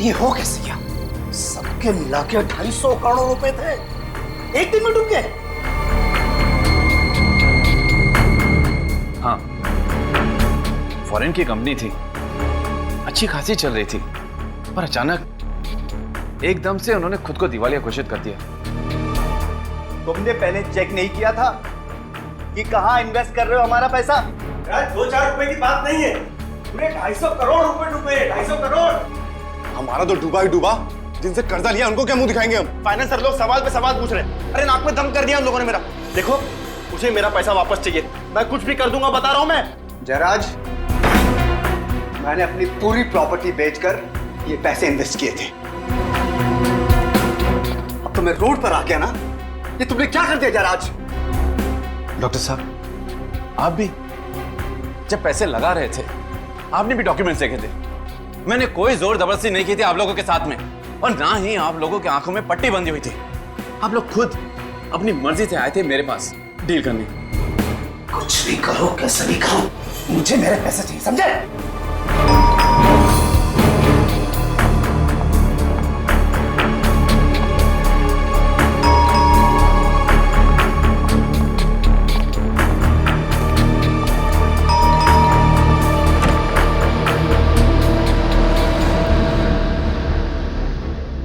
ये हो कैसे गया? सबके मिला के 250 करोड़ रुपए थे, एक दिन में डूब गए। हाँ, फॉरेन की कंपनी थी, अच्छी खासी चल रही थी, पर अचानक एकदम से उन्होंने खुद को दिवालिया घोषित कर दिया। तुमने पहले चेक नहीं किया था कि कहाँ इन्वेस्ट कर रहे हो हमारा पैसा? यार 2-4 रुपए की बात नहीं है, पूरे 250 करोड़ रुपए डूबे, 250 करोड़। हमारा तो डूबा ही डूबा, जिनसे कर्जा लिया उनको क्या मुंह दिखाएंगे हम? फाइनेंसर लोग सवाल पे सवाल पूछ रहे हैं। अरे नाक में दम कर दिया उन लोगों ने मेरा। देखो, मुझे मेरा पैसा वापस चाहिए, मैं कुछ भी कर दूंगा, बता रहा हूं मैं। जयराज, मैंने अपनी पूरी प्रॉपर्टी बेचकर ये पैसे इन्वेस्ट किए थे। अब तो मैं रोड पर आ गया ना, ये तुमने क्या कर दिया जयराज? डॉक्टर साहब, आप भी जब पैसे लगा रहे थे, आपने भी डॉक्यूमेंट्स देखे थे। मैंने कोई जोर जबरदस्ती नहीं की थी आप लोगों के साथ में, और ना ही आप लोगों की आंखों में पट्टी बंधी हुई थी। आप लोग खुद अपनी मर्जी से आए थे मेरे पास डील करने। कुछ भी करो, कैसे भी करो, मुझे मेरे पैसे चाहिए, समझे?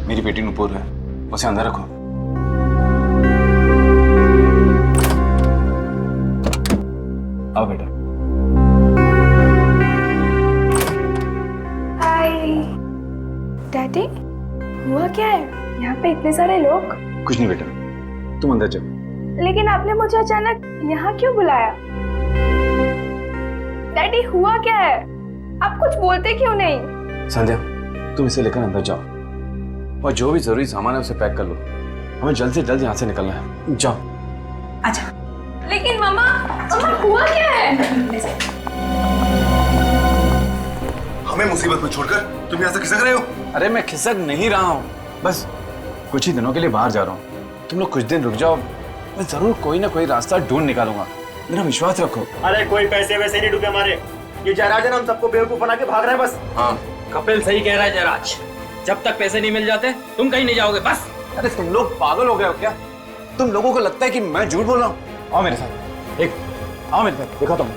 मेरी बेटी नुपुर है, उसे अंदर रखो। आओ बेटा। हाय डैडी, हुआ क्या है? यहाँ पे इतने सारे लोग। कुछ नहीं बेटा, तुम अंदर जाओ। लेकिन आपने मुझे अचानक यहाँ क्यों बुलाया? डैडी, हुआ क्या है? आप कुछ बोलते क्यों नहीं? संध्या, तुम इसे लेकर अंदर जाओ और जो भी जरूरी सामान है उसे पैक कर लो। हमें जल्द से जल्द यहाँ से निकलना है। जाओ। अच्छा। लेकिन मामा, हुआ क्या है? हमें मुसीबत में छोड़कर तुम यहाँ से खिसक रहे हो? अरे मैं खिसक नहीं रहा हूँ, बस कुछ ही दिनों के लिए बाहर जा रहा हूँ। तुम लोग कुछ दिन रुक जाओ, मैं जरूर कोई ना कोई रास्ता ढूंढ निकालूंगा, मेरा विश्वास रखो। अरे कोई पैसे वैसे नहीं डूबे हमारे, ये जयराज है ना, हम सबको बेवकूफ बना के भाग रहे हैं बस। हाँ, कपिल सही कह रहा है जयराज, जब तक पैसे नहीं मिल जाते तुम कहीं नहीं जाओगे बस। अरे तुम लोग पागल हो गए हो क्या? तुम लोगों को लगता है कि मैं झूठ बोल रहा हूँ? आओ मेरे साथ, आओ मेरे साथ, दिखाता हूँ।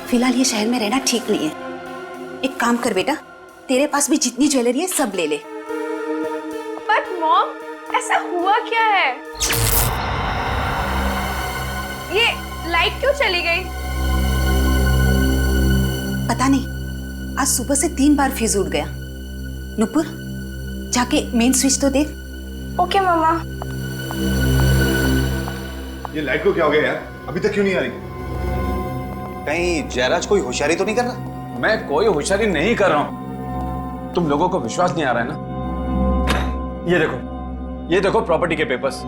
फिलहाल ये शहर में रहना ठीक नहीं है। एक काम कर बेटा, तेरे पास भी जितनी ज्वेलरी है सब ले ले। बट मॉम, ऐसा हुआ क्या है? ये लाइट क्यों चली गई? पता नहीं, आज सुबह से 3 बार फ्यूज उड़ गया। नुपुर, जाके मेन स्विच तो देख। ओके मामा। ये लाइट को क्या हो गया यार? अभी तक क्यों नहीं आ रही? कहीं जयराज कोई होशियारी तो नहीं कर रहा? मैं कोई होशियारी नहीं कर रहा हूँ, तुम लोगों को विश्वास नहीं आ रहा है ना? ये देखो प्रॉपर्टी के पेपर्स।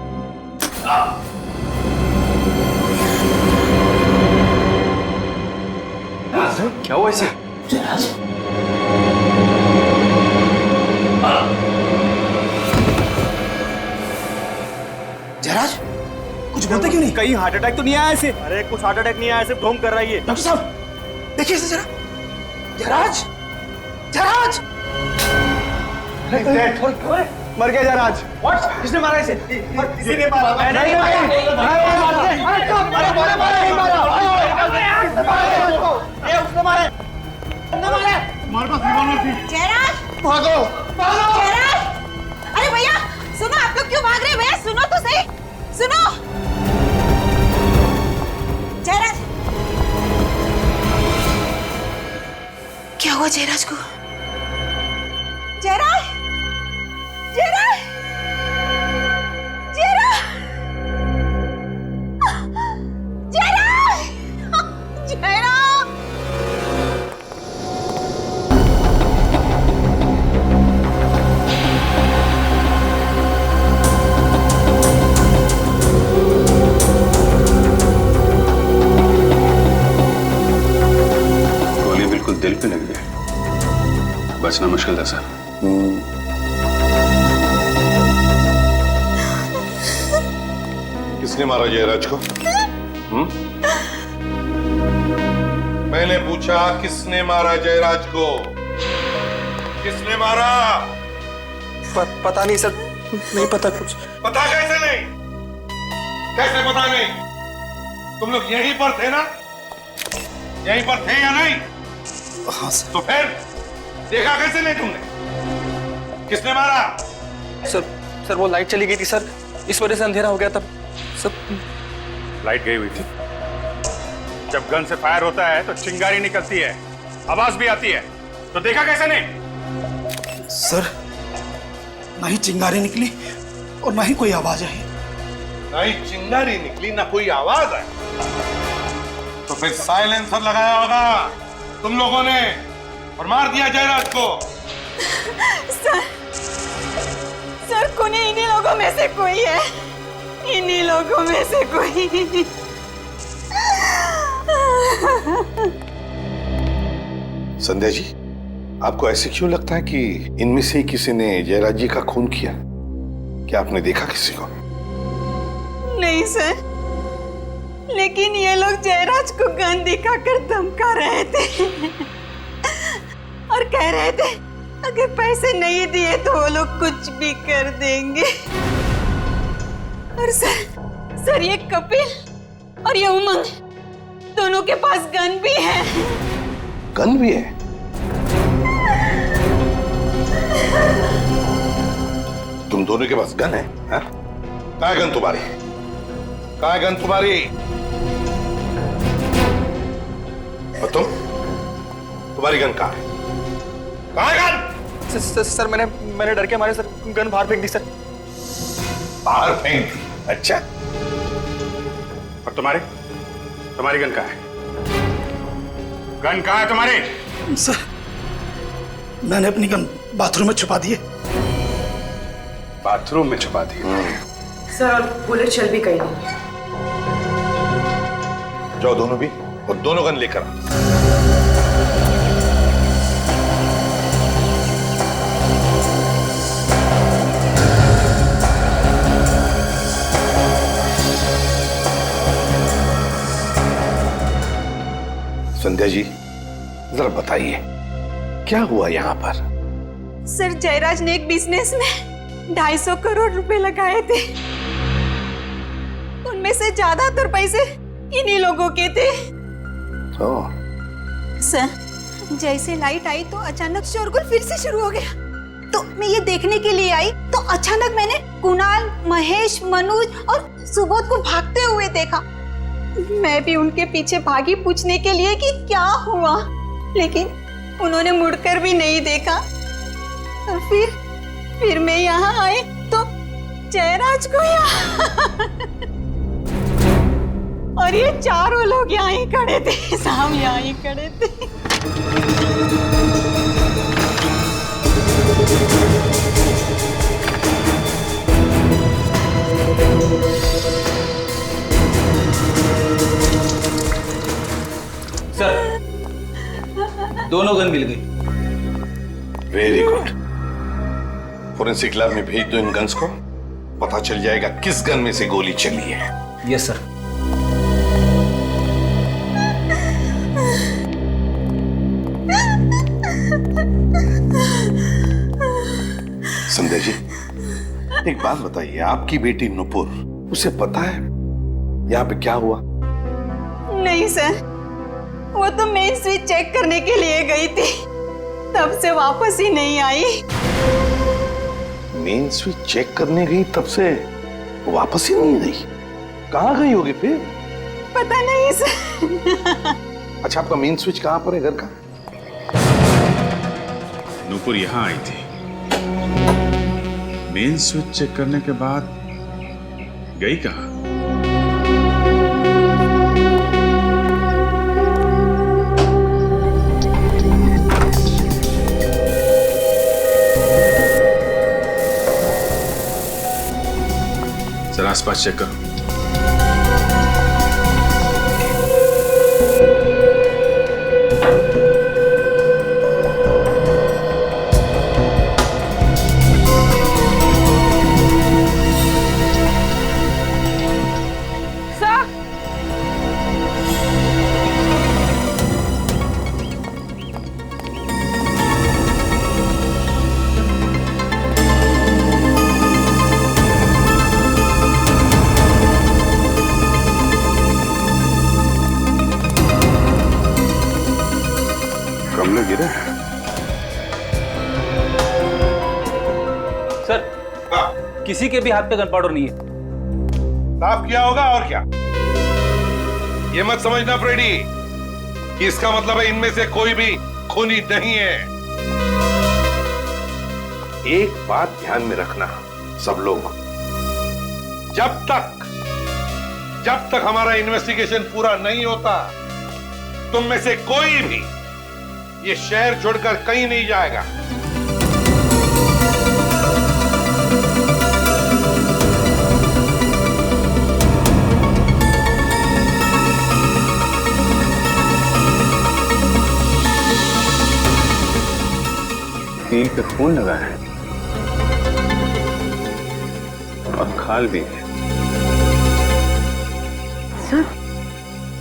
क्या हुआ इसे? जयराज, कुछ बोलते क्यों नहीं? कहीं हार्ट अटैक तो नहीं आया इसे? अरे कुछ हार्ट अटैक नहीं आया, सिर्फ ढोंग कर रहा है ये। डॉक्टर साहब, देखिए इसे जरा। जयराज, जयराज! मर गया जयराज। व्हाट? किसने मारा इसे? किसी ने मारा? मैंने नहीं मारा। ये उसने मारा। हमारे पास रिवॉल्वर थी। जयराज, भागो। जयराज! अरे भैया सुनो, आप लोग क्यों भाग रहे हैं? भैया सुनो तो सही, सुनो। जयराज, क्या हुआ जयराज को? जयराज, जयराज, जयराज, जयराज, जयराज! दिल पे लग गया, बचना मुश्किल था सर। किसने मारा जयराज को? मैंने पूछा किसने मारा जयराज को? किसने मारा? पता नहीं सर, नहीं पता कुछ। पता कैसे नहीं? कैसे पता नहीं? तुम लोग यहीं पर थे ना? यहीं पर थे या नहीं? हाँ सर। तो फिर देखा कैसे नहीं तुमने? किसने मारा? सर वो लाइट चली गई थी सर, इस वजह से अंधेरा हो गया तब सब। लाइट गई हुई थी। जब गन से फायर होता है तो चिंगारी निकलती है, आवाज भी आती है, तो देखा कैसे नहीं? सर ना ही चिंगारी निकली और ना ही कोई आवाज आई। ना ही चिंगारी निकली ना कोई आवाज आई, तो फिर साइलेंसर लगाया होगा तुम लोगों ने और मार दिया जयराज को। सर कुनी इन्हीं लोगों में से कोई है, इन्हीं लोगों में से कोई। संध्या जी, आपको ऐसे क्यों लगता है कि इनमें से किसी ने जयराज जी का खून किया? क्या आपने देखा किसी को? नहीं सर, लेकिन ये लोग जयराज को गन दिखाकर धमका रहे थे और कह रहे थे अगर पैसे नहीं दिए तो वो लोग कुछ भी कर देंगे। और सर ये कपिल और ये उमंग दोनों के पास गन भी है। गन भी है? तुम दोनों के पास गन है? कहाँ है गन तुम्हारी? कहाँ है गन तुम्हारी? और तुम्हारी गन कहाँ है? कहाँ है गन? सर मैंने डर के मारे सर गन बाहर फेंक दी सर। बाहर फेंक दी? अच्छा। और तुम्हारी गन कहाँ है? गन कहाँ है तुम्हारी? सर मैंने अपनी गन बाथरूम में छुपा दी है। बाथरूम में छुपा दी? सर बुलेट चल भी गई नहीं। जाओ दोनों भी, और दोनों गन लेकर आओ। संध्या जी जरा बताइए क्या हुआ यहाँ पर? सर जयराज ने एक बिजनेस में 250 करोड़ रुपए लगाए थे, उनमें से ज्यादातर पैसे इन्हीं लोगों के थे। सर जैसे लाइट आई तो अचानक शोरगुल फिर से शुरू हो गया, तो मैं ये देखने के लिए आई तो अचानक मैंने कुणाल, महेश, मनोज और सुबोध को भागते हुए देखा। मैं भी उनके पीछे भागी पूछने के लिए कि क्या हुआ, लेकिन उन्होंने मुड़कर भी नहीं देखा। और फिर मैं यहाँ आई तो जयराज को यहाँ और ये चारों लोग यहाँ ही खड़े थे, साम यहाँ ही खड़े थे। सर दोनों गन मिल गई। Very good. फोरेंसिक लैब में भेज दो इन गन्स को, पता चल जाएगा किस गन में से गोली चली है। Yes sir. संध्या जी एक बात बताइए, आपकी बेटी नुपुर, उसे पता है यहाँ पे क्या हुआ? नहीं सर, वो तो मेन स्विच चेक करने के लिए गई थी, तब से वापस ही नहीं आई। मेन स्विच चेक करने गई तब से वापस ही नहीं गई? कहाँ गई होगी फिर? पता नहीं सर। अच्छा आपका मेन स्विच कहाँ पर है घर का? नूपुर यहाँ आई थी, मेन स्विच चेक करने के बाद गई कहाँ? जरा आसपास चेक करो। किसी के भी हाथ पे गन पाउडर नहीं है। साफ किया होगा और क्या। ये मत समझना फ्रेडी कि इसका मतलब है इनमें से कोई भी खूनी नहीं है। एक बात ध्यान में रखना सब लोग, जब तक हमारा इन्वेस्टिगेशन पूरा नहीं होता तुम में से कोई भी ये शहर छोड़कर कहीं नहीं जाएगा। कील पे खून लगा है और खाल भी है। सर,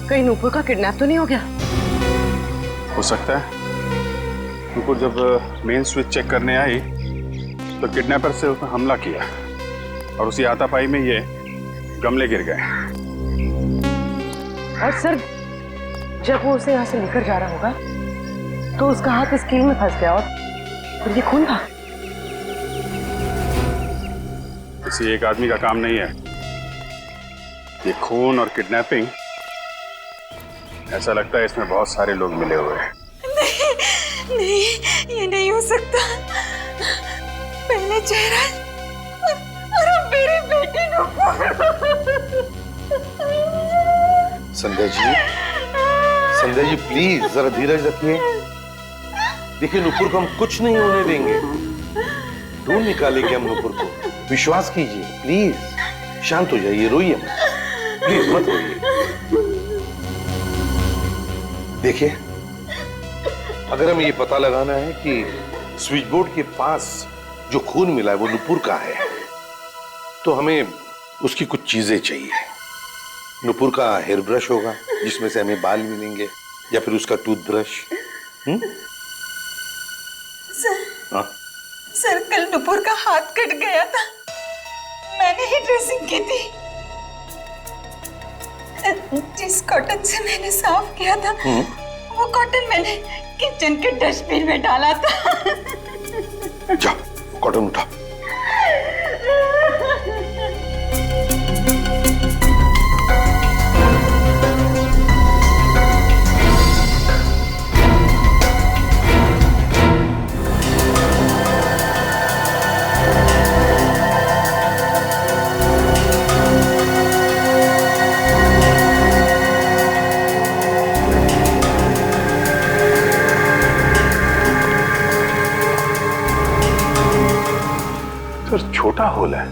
कहीं नूपुर का किडनैप तो नहीं हो गया? हो सकता है। नूपुर जब मेन स्विच चेक करने आई तो किडनैपर से उसने हमला किया और उसी हाथापाई में ये गमले गिर गए। और सर, जब वो उसे यहाँ से लेकर जा रहा होगा तो उसका हाथ इस कील में फंस गया और फिर ये खून था। किसी एक आदमी का काम नहीं है ये खून और किडनैपिंग। ऐसा लगता है इसमें बहुत सारे लोग मिले हुए हैं। नहीं, ये नहीं हो सकता। पहले जयराज और अब मेरी बेटी संध्या जी प्लीज जरा धीरज रखिए। देखिए नुपुर को हम कुछ नहीं होने देंगे, ढूंढ निकालेंगे हम नुपुर को। विश्वास कीजिए, प्लीज शांत हो जाइए, रोइए मत, प्लीज मत रोइए। देखिए, अगर हमें ये पता लगाना है कि स्विच बोर्ड के पास जो खून मिला है वो नुपुर का है तो हमें उसकी कुछ चीजें चाहिए। नुपुर का हेयर ब्रश होगा जिसमें से हमें बाल मिलेंगे, या फिर उसका टूथब्रश। सर, कल नुपुर का हाथ कट गया था, मैंने ही ड्रेसिंग की थी। जिस कॉटन से मैंने साफ किया था वो कॉटन मैंने किचन के डस्टबिन में डाला था। जा, कॉटन उठा। छोटा होल है,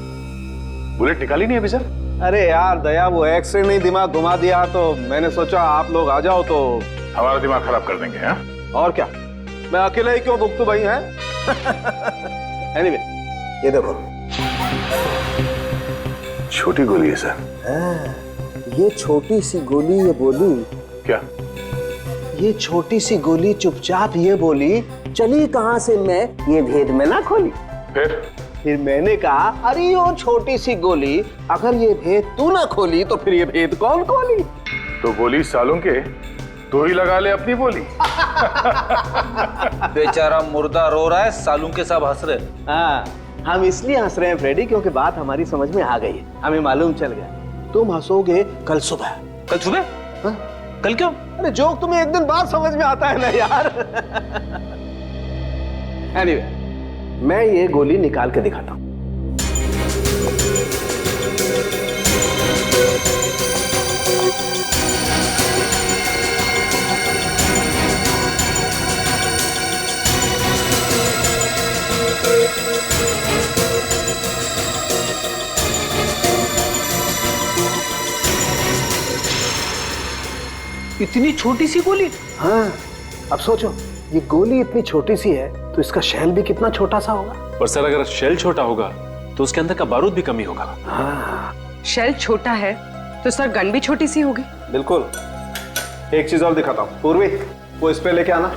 बुलेट निकाली नहीं अभी सर? अरे यार दया, वो एक्सरे नहीं दिमाग घुमा दिया तो मैंने सोचा आप लोग आ जाओ तो हमारा दिमाग खराब कर देंगे। हाँ और क्या, मैं अकेले ही क्यों भुगतू भाई है। एनीवे, ये देखो छोटी गोली है सर। ये छोटी सी गोली ये बोली क्या? ये छोटी सी गोली चुपचाप ये बोली, चली कहां से मैं ये भेद में ना खोली। फिर मैंने कहा अरे वो छोटी सी गोली, अगर ये भेद तू ना खोली तो फिर ये भेद कौन खोली? तो बोली सालों के तू ही लगा ले अपनी बोली। बेचारा मुर्दा रो रहा है, सालू के सब हंस रहे। हाँ, हम इसलिए हंस रहे हैं फ्रेडी क्योंकि बात हमारी समझ में आ गई है, हमें मालूम चल गया। तुम हंसोगे कल सुबह। कल सुबह? हाँ? कल क्यों? अरे जोक तुम्हें एक दिन बाद समझ में आता है ना यार। एनीवे, मैं ये गोली निकाल के दिखाता हूं। इतनी छोटी सी गोली? हाँ, अब सोचो, ये गोली इतनी छोटी सी है तो इसका शेल भी कितना छोटा सा होगा। पर सर अगर शेल छोटा होगा तो उसके अंदर का बारूद भी कम ही होगा। हाँ, शेल छोटा है तो सर गन भी छोटी सी होगी। बिल्कुल। एक चीज और दिखाता हूँ, पूर्वी वो इस पे लेके आना।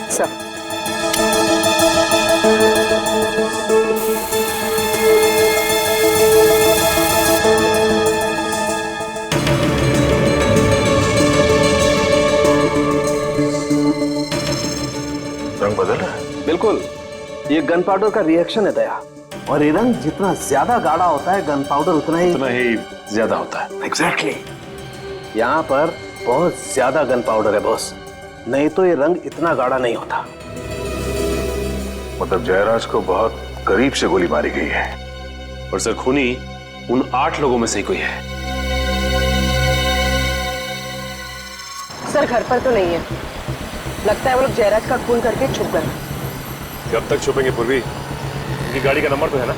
सर, ये गन पाउडर का रिएक्शन है दया, और ये रंग जितना ज्यादा गाढ़ा होता है गन पाउडर उतना ही ज्यादा होता है। एग्जैक्टली। यहाँ पर बहुत ज्यादा गन पाउडर है बॉस, नहीं तो ये रंग इतना गाढ़ा नहीं होता। मतलब जयराज को बहुत करीब से गोली मारी गई है। और सर खूनी उन 8 लोगों में से ही कोई है। सर घर पर तो नहीं है, लगता है वो लोग जयराज का खून करके छुप गए। कब तक छुपेंगे पूर्वी? इनकी गाड़ी का नंबर तो है ना?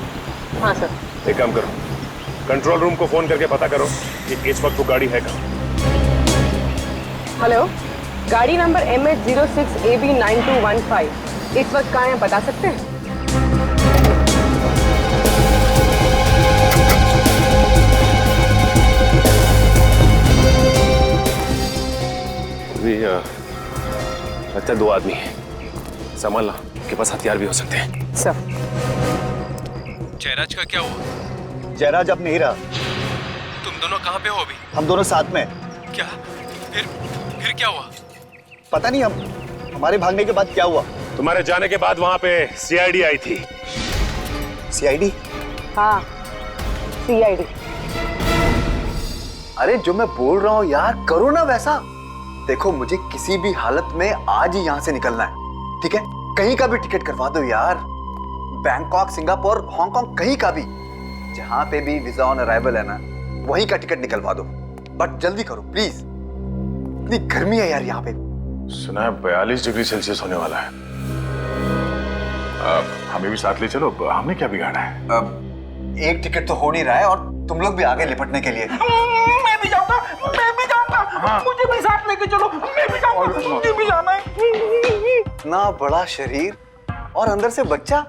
हाँ सर। एक काम करो, कंट्रोल रूम को फोन करके पता करो कि इस वक्त वो गाड़ी है कहाँ। हेलो, गाड़ी नंबर MH06AB9215 इस वक्त कहाँ है बता सकते हैं? लगता है 2 आदमी हैं, संभालना, के पास हथियार भी हो सकते हैं। सर। जयराज का क्या हुआ? जयराज अब नहीं रहा। तुम दोनों कहाँ पे हो अभी? हम दोनों साथ में। क्या? फिर क्या हुआ? पता नहीं, हमारे भागने के बाद क्या हुआ। तुम्हारे जाने के बाद वहां पे सीआईडी आई थी। सीआईडी? हाँ, सीआईडी। अरे जो मैं बोल रहा हूँ यार, करो ना वैसा। देखो मुझे किसी भी हालत में आज ही यहाँ से निकलना है, ठीक है? कहीं का भी टिकट करवा दो यार, बैंकॉक, सिंगापुर, हांगकांग, कहीं का भी, जहां पे भी वीजा ऑन अराइवल है ना, वहीं का टिकट निकलवा दो। बट जल्दी करो प्लीज, इतनी गर्मी है यार यहाँ पे। सुना है 42 डिग्री सेल्सियस होने वाला है। हमें भी साथ ले चलो, हमने क्या बिगाड़ा है? एक टिकट तो हो नहीं रहा है और तुम लोग भी आगे लिपटने के लिए। मैं भी जाऊंगा, मुझे भी साथ लेके चलो, मैं भी जाऊंगा, मुझे भी जाना है। इतना बड़ा शरीर और अंदर से बच्चा,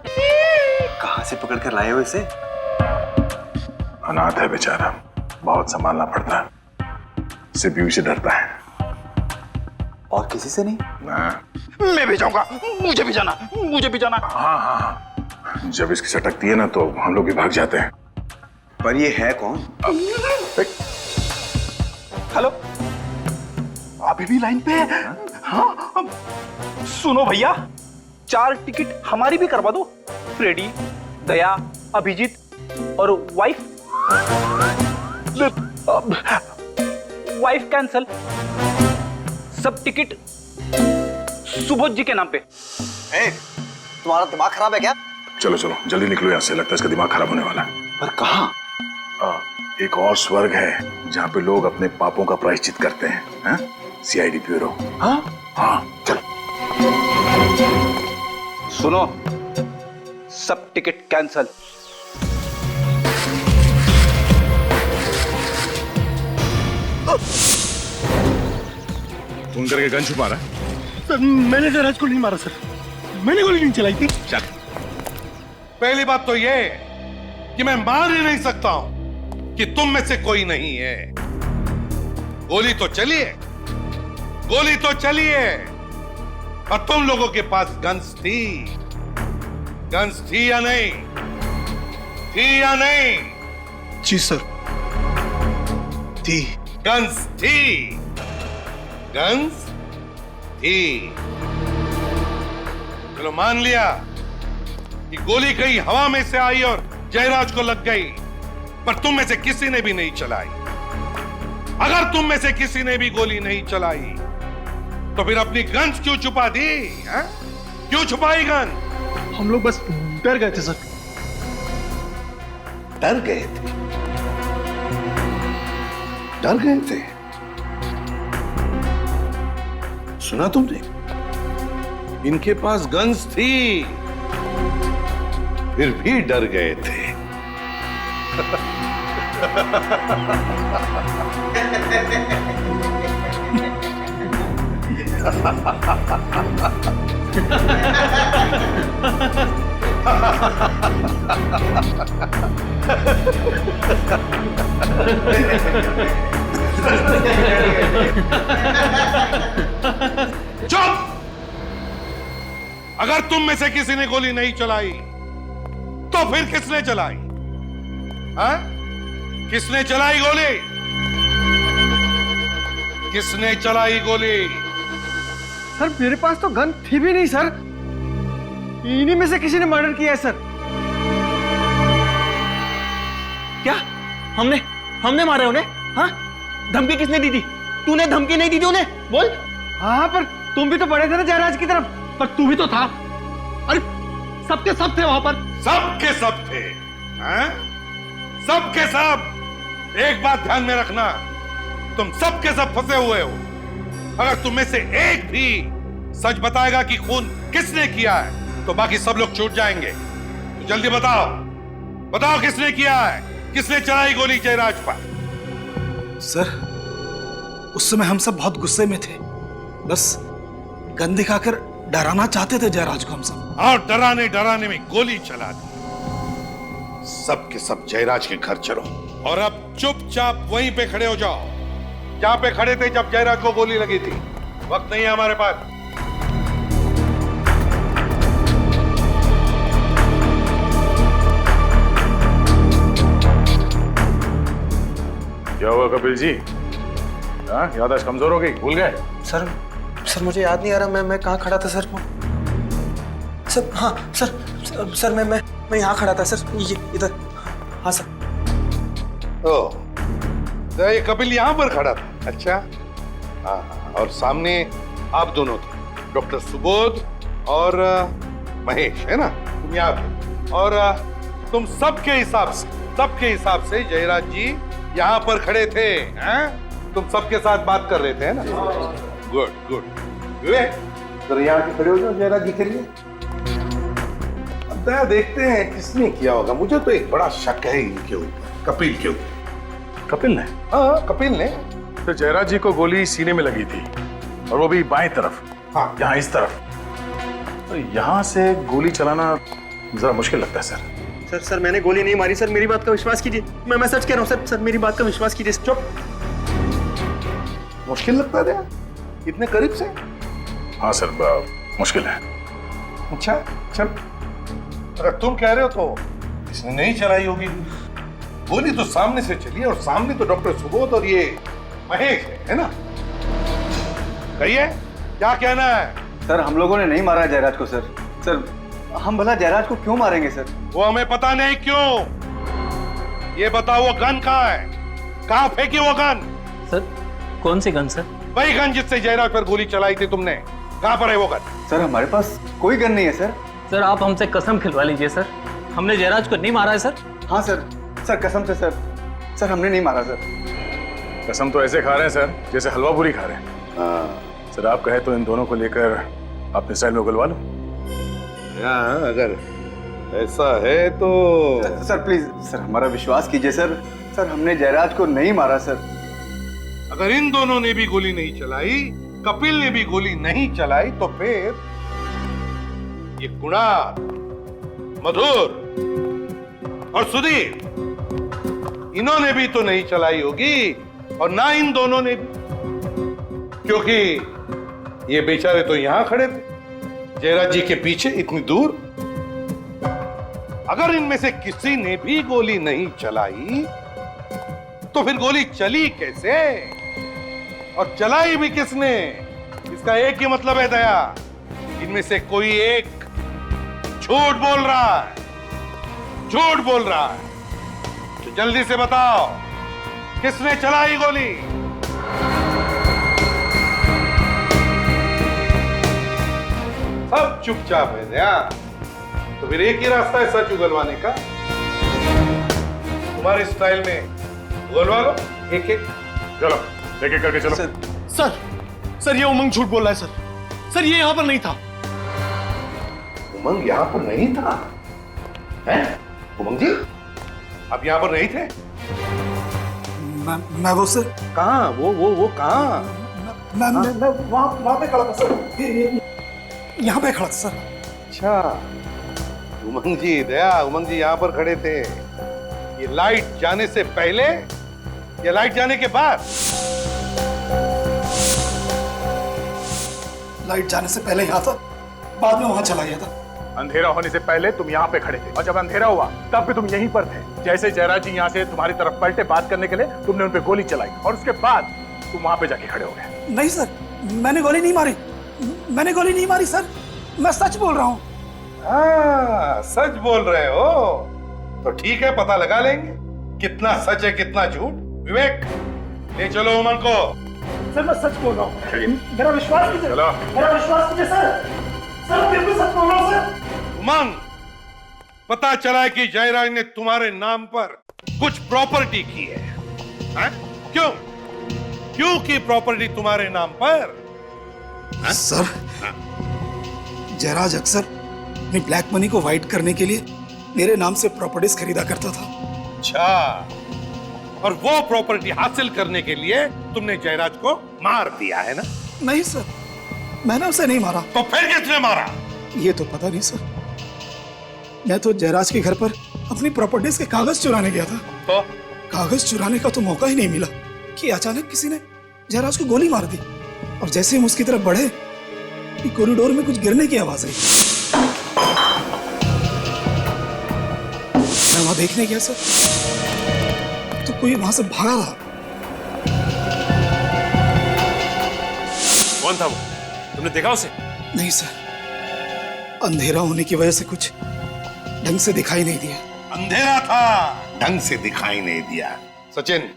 कहाँ से पकड़ कर लाए हो इसे? अनाथ है बेचारा, बहुत संभालना पड़ता है, सिर्फ यूं से डरता है। और किसी से नहीं? मैं भी जाऊंगा, मुझे भी जाना, मुझे भी जाना। हाँ, जब इसकी सटकती है ना तो हम लोग भी भाग जाते हैं। पर ये है कौन? हेलो, अभी भी लाइन पे है? हाँ, सुनो भैया, 4 टिकट हमारी भी करवा दो। फ्रेडी, दया, अभिजीत और वाइफ कैंसल। सब टिकट सुबोध जी के नाम पे। तुम्हारा दिमाग खराब है क्या? चलो चलो जल्दी निकलो यहाँ से, लगता है इसका दिमाग खराब होने वाला है। पर कहाँ? एक और स्वर्ग है जहाँ पे लोग अपने पापों का प्रायश्चित करते हैं। CID bureau. हाँ हाँ चलो। सुनो, सब टिकट कैंसल। फोन करके गन छुपा रहा है? सर मैंने जयराज को नहीं मारा सर, मैंने गोली नहीं चलाई थी। चल। पहली बात तो ये कि मैं मान ही नहीं सकता हूं कि तुम में से कोई नहीं है। गोली तो चली है, गोली तो चली है, और तुम लोगों के पास गन्स थी। गन्स थी या नहीं? थी या नहीं? जी सर, थी। गन्स थी, गन्स थी। चलो मान लिया कि गोली कहीं हवा में से आई और जयराज को लग गई, पर तुम में से किसी ने भी नहीं चलाई। अगर तुम में से किसी ने भी गोली नहीं चलाई तो फिर अपनी गन्स क्यों छुपा दी? क्यों छुपाई गन? हम लोग बस डर गए थे सर। डर गए थे? डर गए थे? सुना तुमने? इनके पास गन्स थी, फिर भी डर गए थे। चुप! अगर तुम में से किसी ने गोली नहीं चलाई तो फिर किसने चलाई? हाँ? किसने चलाई गोली? किसने चलाई गोली? सर मेरे पास तो गन थी भी नहीं सर। इन्हीं में से किसी ने मर्डर किया है सर। क्या हमने मारा उन्हें? हाँ, धमकी किसने दी थी? तूने धमकी नहीं दी थी उन्हें? बोल। हाँ, पर तुम भी तो पड़े थे ना जयराज की तरफ। पर तू भी तो था। अरे सबके सब थे वहां पर। सबके सब थे, हैं? सबके सब। एक बात ध्यान में रखना, तुम सबके सब फंसे हुए हो। अगर तुम में से एक भी सच बताएगा कि खून किसने किया है तो बाकी सब लोग छूट जाएंगे। तो जल्दी बताओ, बताओ किसने किया है, किसने चलाई गोली जयराज पर? सर, उस समय हम सब बहुत गुस्से में थे, बस गन दिखाकर डराना चाहते थे जयराज को हम सब। और डराने डराने में गोली चला दी। सबके सब जयराज के घर चलो और अब चुपचाप वहीं पे खड़े हो जाओ जहां पे खड़े थे जब जयराज को गोली लगी थी। वक्त नहीं है हमारे पास। क्या हुआ कपिल जी? हाँ, याददाश्त कमजोर हो गई, भूल गए? सर मुझे याद नहीं आ रहा मैं कहाँ खड़ा था सर। सर हाँ सर मैं यहाँ खड़ा था सर, ये इधर। हाँ सर। ओ, तो ये कपिल यहाँ पर खड़ा था? अच्छा। हाँ, और सामने आप दोनों थे, डॉक्टर सुबोध और महेश, है ना? तुम यहाँ पे। और तुम सबके हिसाब से जयराज जी यहाँ पर खड़े थे, हैं? तुम सबके साथ बात कर रहे थे, है ना? Good good. तो यहाँ के खड़े हो जाओ जयराज जी के लिए। अब देखते हैं किसने किया होगा। मुझे तो एक बड़ा शक है इनके ऊपर, कपिल के ऊपर। कपिल ने? हाँ, कपिल ने। तो जयराज जी को गोली सीने में लगी थी और वो भी बाएं तरफ। हाँ, यहाँ इस तरफ। तो यहाँ से गोली चलाना जरा मुश्किल लगता है सर। सर मैंने गोली नहीं मारी सर, मेरी बात का विश्वास कीजिए। मैं सच कह रहा हूँ सर, मेरी बात का विश्वास कीजिए। चुप। मुश्किल लगता है इतने करीब से? हाँ सर, मुश्किल है। अच्छा चल, अगर तुम कह रहे हो तो इसने नहीं चलाई होगी गोली। तो सामने से चली और सामने तो डॉक्टर सुबोध और ये महेश है ना? कहिए क्या कहना है? सर हम लोगों ने नहीं मारा जयराज को सर। सर हम भला जयराज को क्यों मारेंगे सर? वो हमें पता नहीं क्यों। ये बताओ वो गन कहाँ है? कहाँ फेंकी वो गन? सर कौन सी गन सर? वही गन जिससे जयराज पर गोली चलाई थी तुमने। कहाँ पर है वो गन? सर हमारे पास कोई गन नहीं है सर। सर आप हमसे कसम खिलवा लीजिए सर, हमने जयराज को नहीं मारा है सर। हाँ सर कसम से सर हमने नहीं मारा सर। कसम तो ऐसे खा रहे हैं सर जैसे हलवा पूरी खा रहे हैं। सर आप कहे तो इन दोनों को लेकर अपने स्टाइल में उगलवा लो। अगर ऐसा है तो सर प्लीज सर हमारा विश्वास कीजिए सर। सर हमने जयराज को नहीं मारा सर। अगर इन दोनों ने भी गोली नहीं चलाई, कपिल ने भी गोली नहीं चलाई, तो फिर ये कुणाल, मधुर और सुधीर, इन्होंने भी तो नहीं चलाई होगी और ना इन दोनों ने भी, क्योंकि ये बेचारे तो यहां खड़े थे जयराज जी के पीछे इतनी दूर। अगर इनमें से किसी ने भी गोली नहीं चलाई तो फिर गोली चली कैसे और चलाई भी किसने? इसका एक ही मतलब है दया, इनमें से कोई एक झूठ बोल रहा है, झूठ बोल रहा है। तो जल्दी से बताओ किसने चलाई गोली? सब चुपचाप है दया। तो फिर एक ही रास्ता है सच उगलवाने का। तुम्हारे स्टाइल में उगलवा लो एक एक। चलो एक एक करके चलो। सर ये उमंग झूठ बोल रहा है सर ये यहाँ पर नहीं था। उमंग यहाँ पर नहीं था? हैं? उमंग जी आप यहाँ पर नहीं थे? मैं वो सर कहाँ? वो कहाँ? मैं वहाँ पे खड़ा था सर, यहाँ पे खड़ा था सर। अच्छा उमंग जी, दया उमंग जी यहाँ पर खड़े थे। ये लाइट जाने से पहले या लाइट जाने के बाद? लाइट जाने से पहले यहाँ था, बाद में वहाँ चला गया था। अंधेरा होने से पहले तुम यहाँ पे खड़े थे और जब अंधेरा हुआ तब भी तुम यहीं पर थे। जैसे जयराज जी यहाँ से तुम्हारी तरफ पलटे बात करने के लिए, तुमने उन पे गोली चलाई और उसके बाद तुम वहां पे जाके खड़े हो गए। नहीं सर, मैंने गोली नहीं मारी, मैंने गोली नहीं मारी सर, मैं सच बोल रहा हूँ। हाँ, सच बोल रहे हो तो ठीक है, पता लगा लेंगे कितना सच है कितना झूठ। विवेक, ले चलो उमंग को। सर मैं सच बोल रहा हूँ, मेरा विश्वास कीजिए, मेरा विश्वास कीजिए सर, सर बिल्कुल सच बोल रहा हूँ सर। उमंग, पता चला है कि जयराज ने तुम्हारे नाम पर कुछ प्रॉपर्टी की है, हैं? क्यों क्यों की प्रॉपर्टी तुम्हारे नाम पर? सर, जयराज अक्सर अपनी ब्लैक मनी को वाइट करने के लिए मेरे नाम से प्रॉपर्टीज खरीदा करता था। अच्छा, और वो प्रॉपर्टी हासिल करने के लिए तुमने जयराज को मार दिया है ना? नहीं सर, मैंने उसे नहीं मारा। तो फिर किसने मारा? ये तो पता नहीं सर, मैं तो जयराज के घर पर अपनी प्रॉपर्टीज के कागज चुराने गया था। तो कागज चुराने का तो मौका ही नहीं मिला कि अचानक किसी ने जयराज को गोली मार दी, और जैसे हम उसकी तरफ बढ़े कि कॉरिडोर में कुछ गिरने की आवाज आई। मैं वहां देखने गया सर, तो कोई वहां से भागा था। कौन था वो? तुमने देखा उसे? नहीं सर, अंधेरा होने की वजह से कुछ ढंग से दिखाई नहीं दिया। अंधेरा था, ढंग से दिखाई नहीं दिया। सचिन,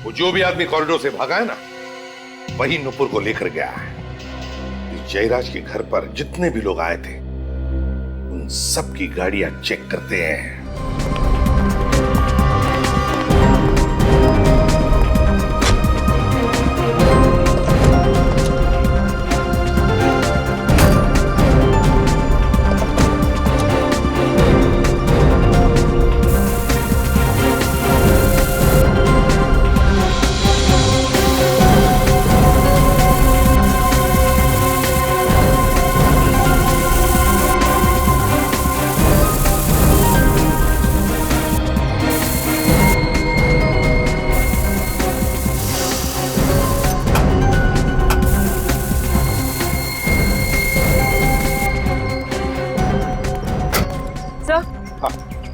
वो जो भी आदमी कॉरिडोर से भागा है ना, वही नुपुर को लेकर गया है। इस जयराज के घर पर जितने भी लोग आए थे, उन सब की गाड़ियां चेक करते हैं।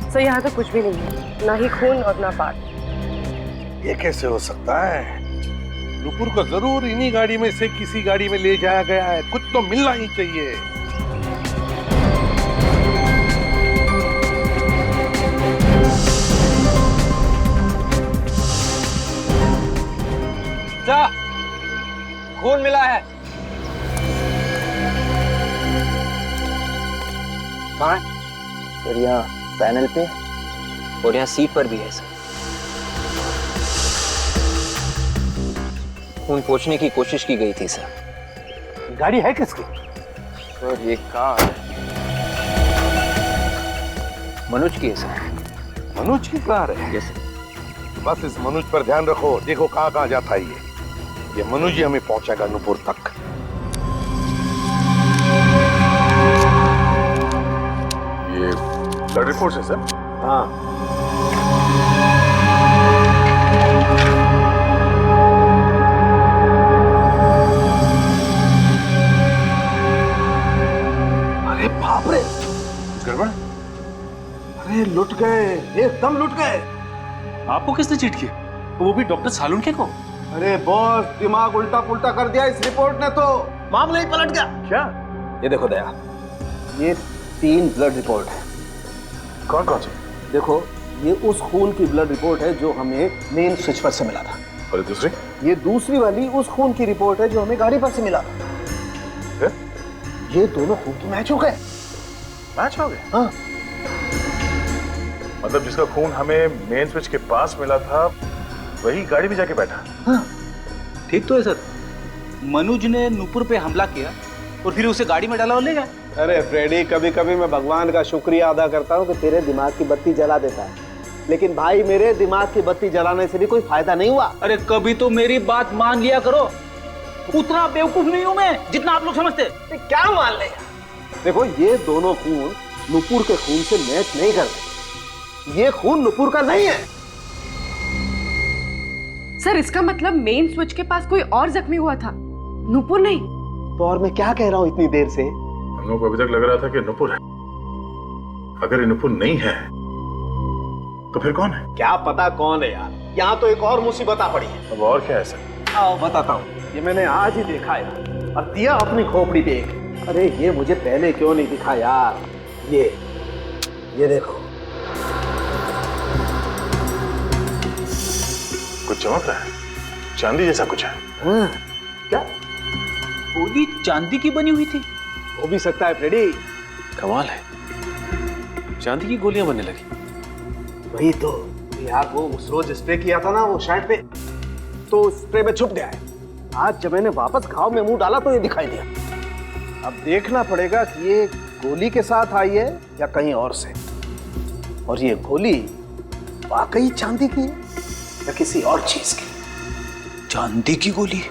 सर यहाँ तो कुछ भी नहीं है, ना ही खून और ना पाट। ये कैसे हो सकता है? नुपुर को जरूर इन्हीं गाड़ी में से किसी गाड़ी में ले जाया गया है, कुछ तो मिलना ही चाहिए। जा, खून मिला है। कहाँ? सर यहाँ पैनल पे और यहाँ सीट पर भी है सर। खून पोंछने की कोशिश की गई थी सर। गाड़ी है किसकी? सर ये कार मनोज की है सर। मनोज की कार है? Yes sir. बस इस मनोज पर ध्यान रखो, देखो कहाँ कहाँ जाता है ये मनोज ही हमें पहुंचाएगा नुपुर तक। ये ब्लड रिपोर्ट है सर? हाँ। अरे बाप रे, गड़बड़? अरे लुट गए, एकदम लुट गए। आपको किसने चीट किया? वो भी डॉक्टर सालुंके को? अरे बॉस, दिमाग उल्टा पुल्टा कर दिया इस रिपोर्ट ने, तो मामला ही पलट गया। क्या? ये देखो दया, ये 3 ब्लड रिपोर्ट है। कौन कौन से? देखो, ये उस खून की ब्लड रिपोर्ट है जो हमें मेन स्विच पर से मिला था। और दूसरी? ये दूसरी वाली उस खून की रिपोर्ट है जो हमें गाड़ी पर से मिला था। ये दोनों खून तो मैच हो गए। मैच हो गए? हाँ। मतलब जिसका खून हमें मेन स्विच के पास मिला था, वही गाड़ी में जाके बैठा? हाँ। ठीक तो है सर। मनोज ने नुपुर पे हमला किया और फिर उसे गाड़ी में डाला और ले गया। अरे फ्रेडी, कभी कभी मैं भगवान का शुक्रिया अदा करता हूँ कि तेरे दिमाग की बत्ती जला देता है, लेकिन भाई मेरे दिमाग की बत्ती जलाने से भी कोई फायदा नहीं हुआ। अरे कभी तो मेरी बात मान लिया करो, उतना बेवकूफ नहीं हूं मैं जितना आप लोग समझते। क्या मान ले? देखो, ये दोनों खून नुपुर के खून से मैच नहीं करते। ये खून नुपुर का नहीं है। सर इसका मतलब मेन स्विच के पास कोई और जख्मी हुआ था, नुपुर नहीं। तो और मैं क्या कह रहा हूँ इतनी देर से? हम लोगों को अभी तक लग रहा था कि नुपुर है। अगर ये नुपुर नहीं है तो फिर कौन है? क्या पता कौन है यार। यहाँ तो एक और मुसीबत आ पड़ी है। अब और क्या है सर? आओ बताता हूँ। ये मैंने आज ही देखा है और दिया अपनी खोपड़ी पे एक। अरे ये मुझे पहले क्यों नहीं दिखा यार? ये देखो। कुछ चमक रहा है, चांदी जैसा कुछ है। हाँ, क्या? गोली चांदी की बनी हुई थी? हो भी सकता है फ्रेडी। कमाल है, चांदी की गोलियां बनने लगी। वही तो यार, वो उस रोज स्प्रे किया था ना वो शर्ट पे, तो स्प्रे में छुप गया है। आज जब मैंने वापस घाव में मुंह डाला तो ये दिखाई दिया। अब देखना पड़ेगा कि ये गोली के साथ आई है या कहीं और से, और ये गोली वाकई चांदी की है या किसी और चीज की। चांदी की गोली?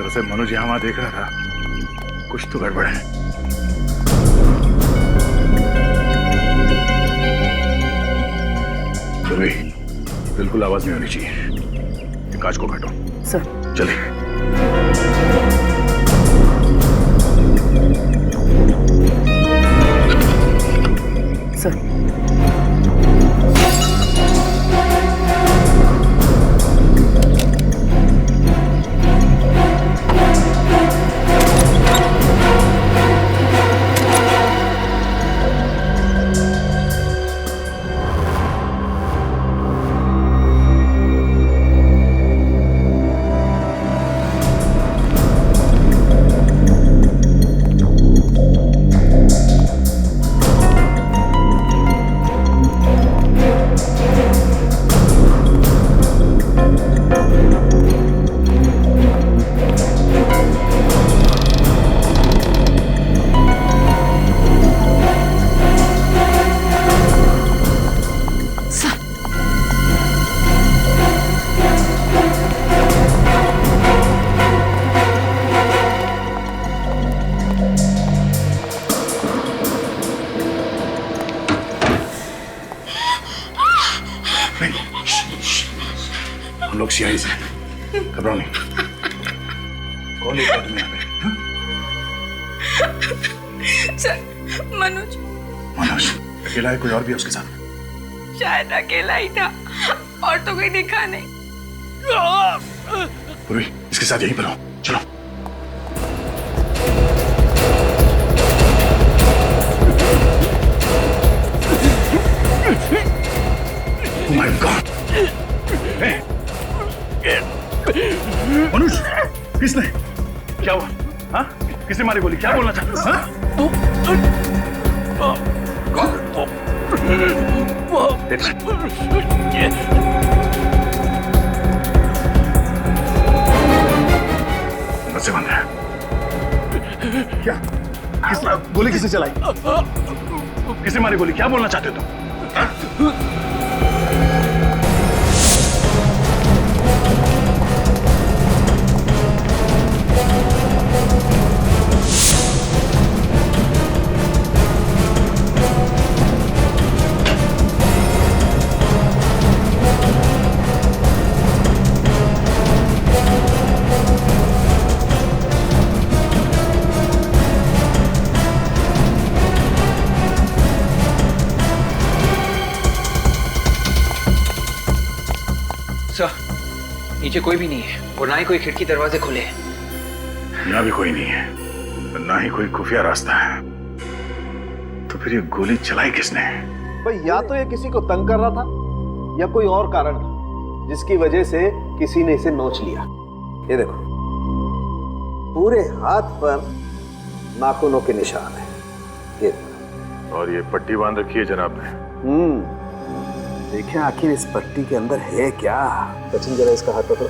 से मनोज यहाँ वहां देख रहा था, कुछ तो गड़बड़ है। बिल्कुल आवाज नहीं होनी चाहिए। कांच को काटो। सर। चलिए। सर। हम लोग सीआई से, घबराओ नहीं। कौन लेकर तुम्हें यहाँ पे? सर, मनोज। मनोज अकेला है, कोई और भी है उसके साथ? शायद अकेला ही था, और तो कोई दिखा नहीं। पूर्वी, इसके साथ यहीं पर हो, चलो। Oh my God! Hey! मनुष्य, किसने? क्या हुआ? हाँ? किसने मारी गोली? क्या बोलना चाहते हो? हाँ? बच्चे बंद है। क्या? गोली किसने चलाई? किसने मारी गोली? क्या बोलना चाहते हो तुम? सर, नीचे कोई भी नहीं है और ना ही कोई खिड़की दरवाजे खुले हैं। यहाँ भी कोई नहीं है, ना ही कोई खुफिया रास्ता है। तो फिर ये गोली चलाई किसने? भाई या तो ये किसी को तंग कर रहा था या कोई और कारण था जिसकी वजह से किसी ने इसे नोच लिया। ये देखो, पूरे हाथ पर नाखूनों के निशान है। ये और ये पट्टी बांध रखी है जनाब ने। देखें आखिर इस पट्टी के अंदर है क्या। सचिन जरा इसका हाथ पकड़ो।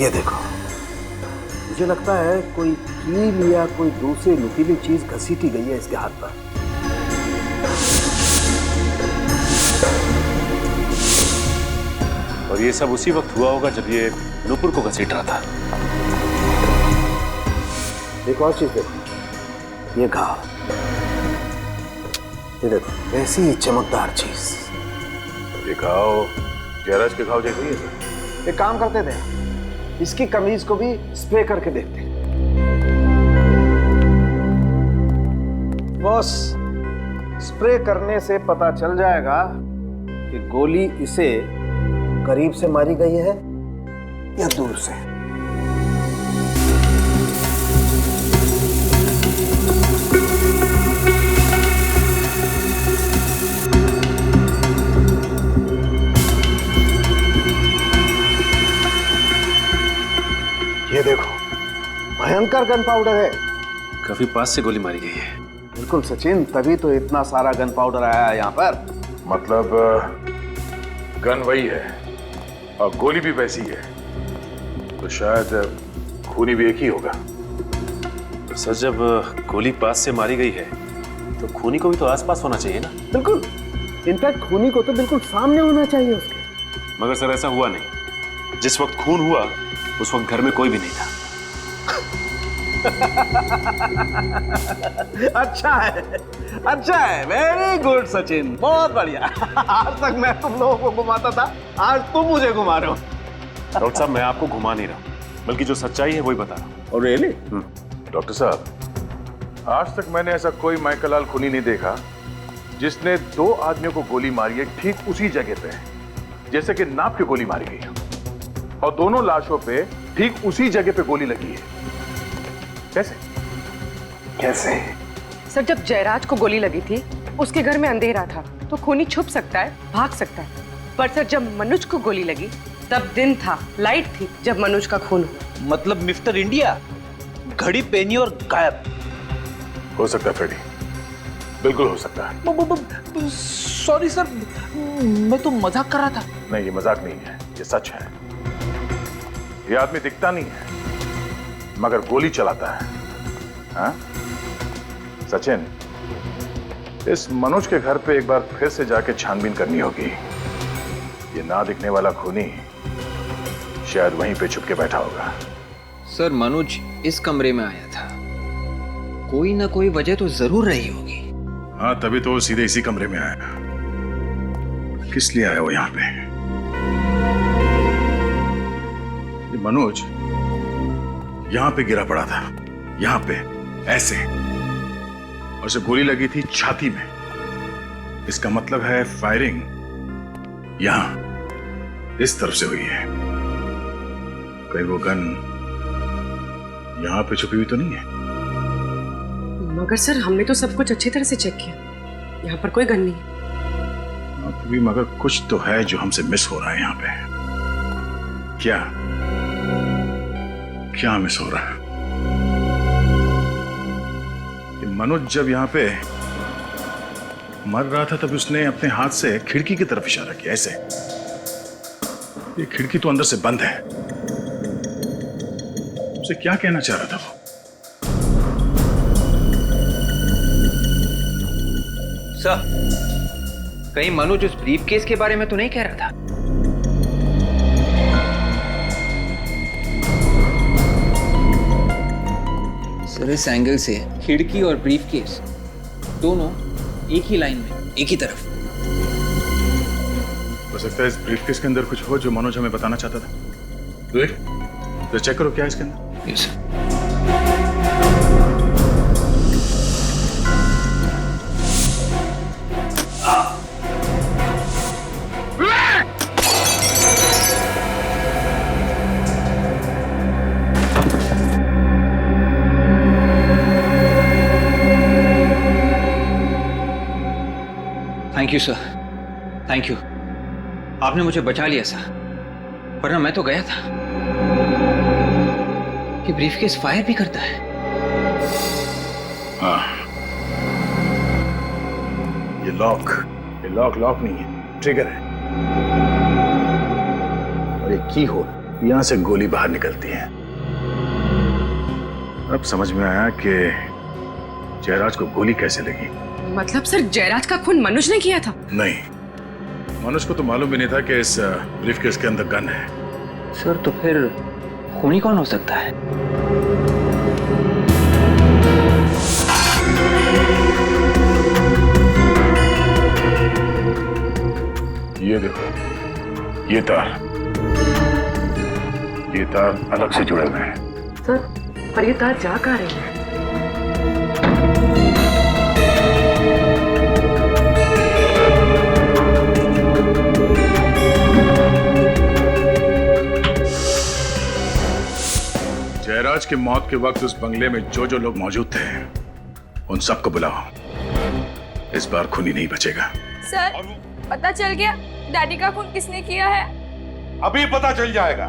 ये देखो, मुझे लगता है कोई कील या कोई दूसरी नुकीली चीज घसीटी गई है इसके हाथ पर। और ये सब उसी वक्त हुआ होगा जब ये नूपुर को घसीट रहा था। एक और चीज देखो, ये घाव, ये देखो ऐसी ही चमकदार चीज। ये घाव जयराज के घाव जैसे ही है सर। एक काम करते थे, इसकी कमीज को भी स्प्रे करके देखते। बॉस, स्प्रे करने से पता चल जाएगा कि गोली इसे करीब से मारी गई है या दूर से। ये देखो, भयंकर गन पाउडर है। काफी पास से गोली मारी गई है। बिल्कुल सचिन, तभी तो इतना सारा गन पाउडर आया है यहाँ पर। मतलब गन वही है और गोली भी वैसी है, तो शायद खूनी भी एक ही होगा। सर, जब गोली पास से मारी गई है तो खूनी को भी तो आसपास होना चाहिए ना? बिल्कुल, इनफैक्ट खूनी को तो बिल्कुल सामने होना चाहिए उसके। मगर सर ऐसा हुआ नहीं। जिस वक्त खून हुआ उस वक्त घर में कोई भी नहीं था। अच्छा है, अच्छा है, वेरी गुड सचिन, बहुत बढ़िया। आज तक मैं तुम लोगों को घुमाता था, आज तुम मुझे घुमा रहे हो। डॉक्टर साहब, मैं आपको घुमा नहीं रहा हूं, बल्कि जो सच्चाई है वही बता रहा हूं। और रियली? डॉक्टर साहब, आज तक मैंने ऐसा कोई माइकलाल खूनी नहीं देखा जिसने 2 आदमियों को गोली मारी है ठीक उसी जगह पे, जैसे कि नाप की गोली मारी गई है, और दोनों लाशों पे ठीक उसी जगह पे गोली लगी है। कैसे? कैसे? सर, जब जयराज को गोली लगी थी उसके घर में अंधेरा था, तो खूनी छुप सकता है, भाग सकता है। पर सर, जब मनोज को गोली लगी तब दिन था, लाइट थी जब मनोज का खून हुआ। मतलब मिस्टर इंडिया घड़ी पहनी और गायब। हो सकता है फ्रेडी, बिल्कुल हो सकता है। सॉरी सर, मैं तो मजाक कर रहा था। नहीं, ये मजाक नहीं है, ये सच है। ये आदमी दिखता नहीं है मगर गोली चलाता है। हाँ? सचिन, इस मनोज के घर पे एक बार फिर से जाके छानबीन करनी होगी। ये ना दिखने वाला खूनी शायद वहीं पे छुप के बैठा होगा। सर, मनोज इस कमरे में आया था, कोई ना कोई वजह तो जरूर रही होगी। हाँ, तभी तो वो सीधे इसी कमरे में आया। किस लिए आया वो यहाँ पे? ये मनोज यहां पे गिरा पड़ा था, यहां पे ऐसे, और उसे गोली लगी थी छाती में। इसका मतलब है फायरिंग यहां इस तरफ से हुई है। कहीं वो गन यहां पे छुपी हुई तो नहीं है? मगर सर, हमने तो सब कुछ अच्छी तरह से चेक किया, यहाँ पर कोई गन नहीं है। भी मगर कुछ तो है जो हमसे मिस हो रहा है यहाँ पे। क्या क्या मिस हो रहा है? कि मनोज जब यहाँ पे मर रहा था तब उसने अपने हाथ से खिड़की की तरफ इशारा किया, ऐसे। ये खिड़की तो अंदर से बंद है। उसे क्या कहना चाह रहा था वो? सर, कहीं मनोज उस ब्रीफ केस के बारे में तो नहीं कह रहा था? सर, इस एंगल से खिड़की और ब्रीफ केस दोनों एक ही लाइन में, एक ही तरफ। हो सकता है इस ब्रीफकेस के अंदर कुछ हो जो मनोज हमें बताना चाहता था। तो चेक करो क्या है इसके अंदर। Yes sir. Thank you sir, thank you. आपने मुझे बचा लिया सर, वरना मैं तो गया था। कि ब्रीफकेस फायर भी करता है? हाँ, ये लॉक नहीं है, ट्रिगर है। और ये की होल, यहां से गोली बाहर निकलती है। अब समझ में आया कि जयराज को गोली कैसे लगी। मतलब सर, जयराज का खून मनोज ने किया था? नहीं, मनोज को तो मालूम भी नहीं था कि इस ब्रीफकेस के अंदर गन है। सर तो फिर खूनी कौन हो सकता है? ये देखो, ये तार अलग से जुड़े हुए हैं। सर पर ये तार जा कहाँ रही है? जयराज की मौत के वक्त उस बंगले में जो जो लोग मौजूद थे उन सबको बुलाओ। इस बार खूनी नहीं बचेगा। सर पता चल गया डैडी का खून किसने किया है? अभी पता चल जाएगा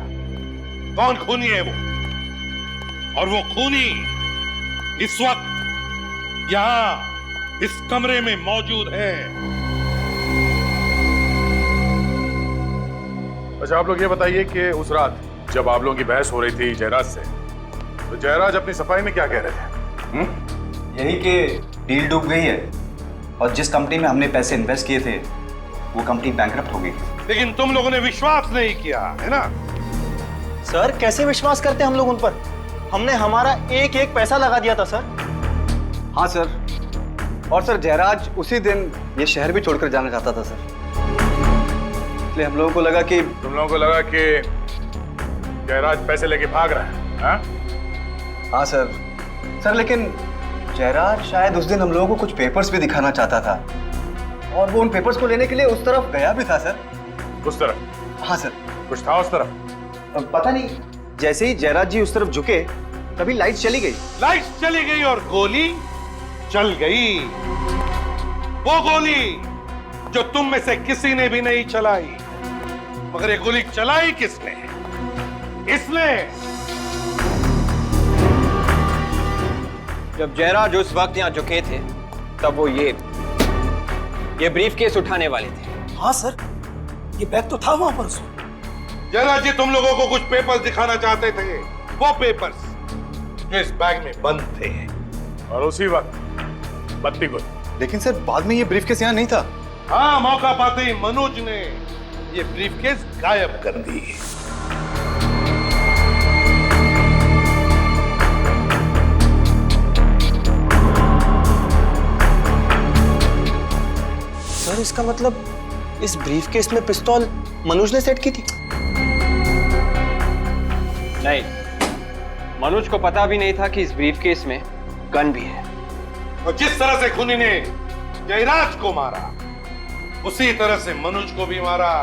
कौन खूनी है वो, और वो खूनी इस वक्त यहाँ इस कमरे में मौजूद है। अच्छा, आप लोग ये बताइए कि उस रात जब आप लोगों की बहस हो रही थी जयराज से, तो जयराज अपनी सफाई में क्या कह रहे थे? यही कि डील डूब गई है और जिस कंपनी में हमने पैसे इन्वेस्ट किए थे वो कंपनी बैंकरप्ट हो गई। लेकिन तुम लोगों ने विश्वास नहीं किया है ना? सर कैसे विश्वास करते हम लोग उन पर? हमने हमारा एक एक पैसा लगा दिया था सर। हाँ सर, और सर जयराज उसी दिन ये शहर भी छोड़कर जाना चाहता था सर, इसलिए हम लोगों को लगा कि जयराज पैसे लेके भाग रहा है। हाँ? हाँ सर। सर लेकिन जयराज शायद उस दिन हम लोगों को कुछ पेपर्स भी दिखाना चाहता था और वो उन पेपर्स को लेने के लिए उस तरफ गया भी था सर। उस तरफ? हाँ सर। कुछ था उस तरफ? पता नहीं, जैसे ही जयराज जी उस तरफ झुके तभी लाइट चली गई। लाइट चली गई और गोली चल गई। वो गोली जो तुम में से किसी ने भी नहीं चलाई, मगर ये गोली चलाई किसने? इसने। जब जयराज उस वक्त यहाँ झुके थे तब वो ये ब्रीफ केस उठाने वाले थे। हाँ सर, ये बैग तो था वहां पर। जयराज जी तुम लोगों को कुछ पेपर्स दिखाना चाहते थे, वो पेपर्स जो इस बैग में बंद थे, और उसी वक्त बत्ती गुल। लेकिन सर बाद में ये ब्रीफ केस यहाँ नहीं था। हाँ, मौका पाते ही मनोज ने ये ब्रीफ केस गायब कर दी। सर इसका मतलब इस ब्रीफ केस में पिस्तौल मनोज ने सेट की थी? नहीं, मनोज को पता भी नहीं था कि इस ब्रीफ केस में गन भी है। और जिस तरह से खूनी ने जयराज को मारा उसी तरह से मनोज को भी मारा।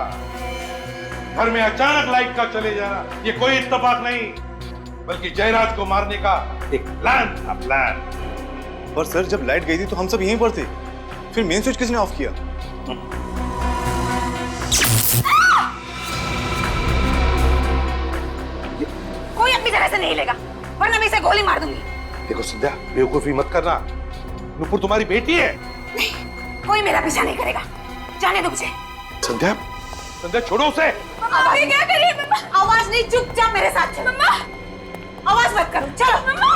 घर में अचानक लाइट का चले जाना ये कोई इत्तेफाक नहीं, बल्कि जयराज को मारने का एक प्लान था। प्लान। पर सर जब लाइट गई थी तो हम सब यहीं पर थे, फिर मेन स्विच किसने ऑफ किया? कोई अपनी जगह से नहीं लेगा वरना मैं इसे गोली मार दूंगी। देखो संध्या, बेवकूफी मत करना। नुपुर तुम्हारी बेटी है। नहीं, कोई मेरा पीछा नहीं करेगा, जाने दो मुझे। संध्या, संध्या छोड़ो उसे। मम्मा ये क्या कर रही है? मम्मा आवाज नहीं, चुपचाप मेरे साथ चलो। मम्मा आवाज मत करो, चलो। मम्मा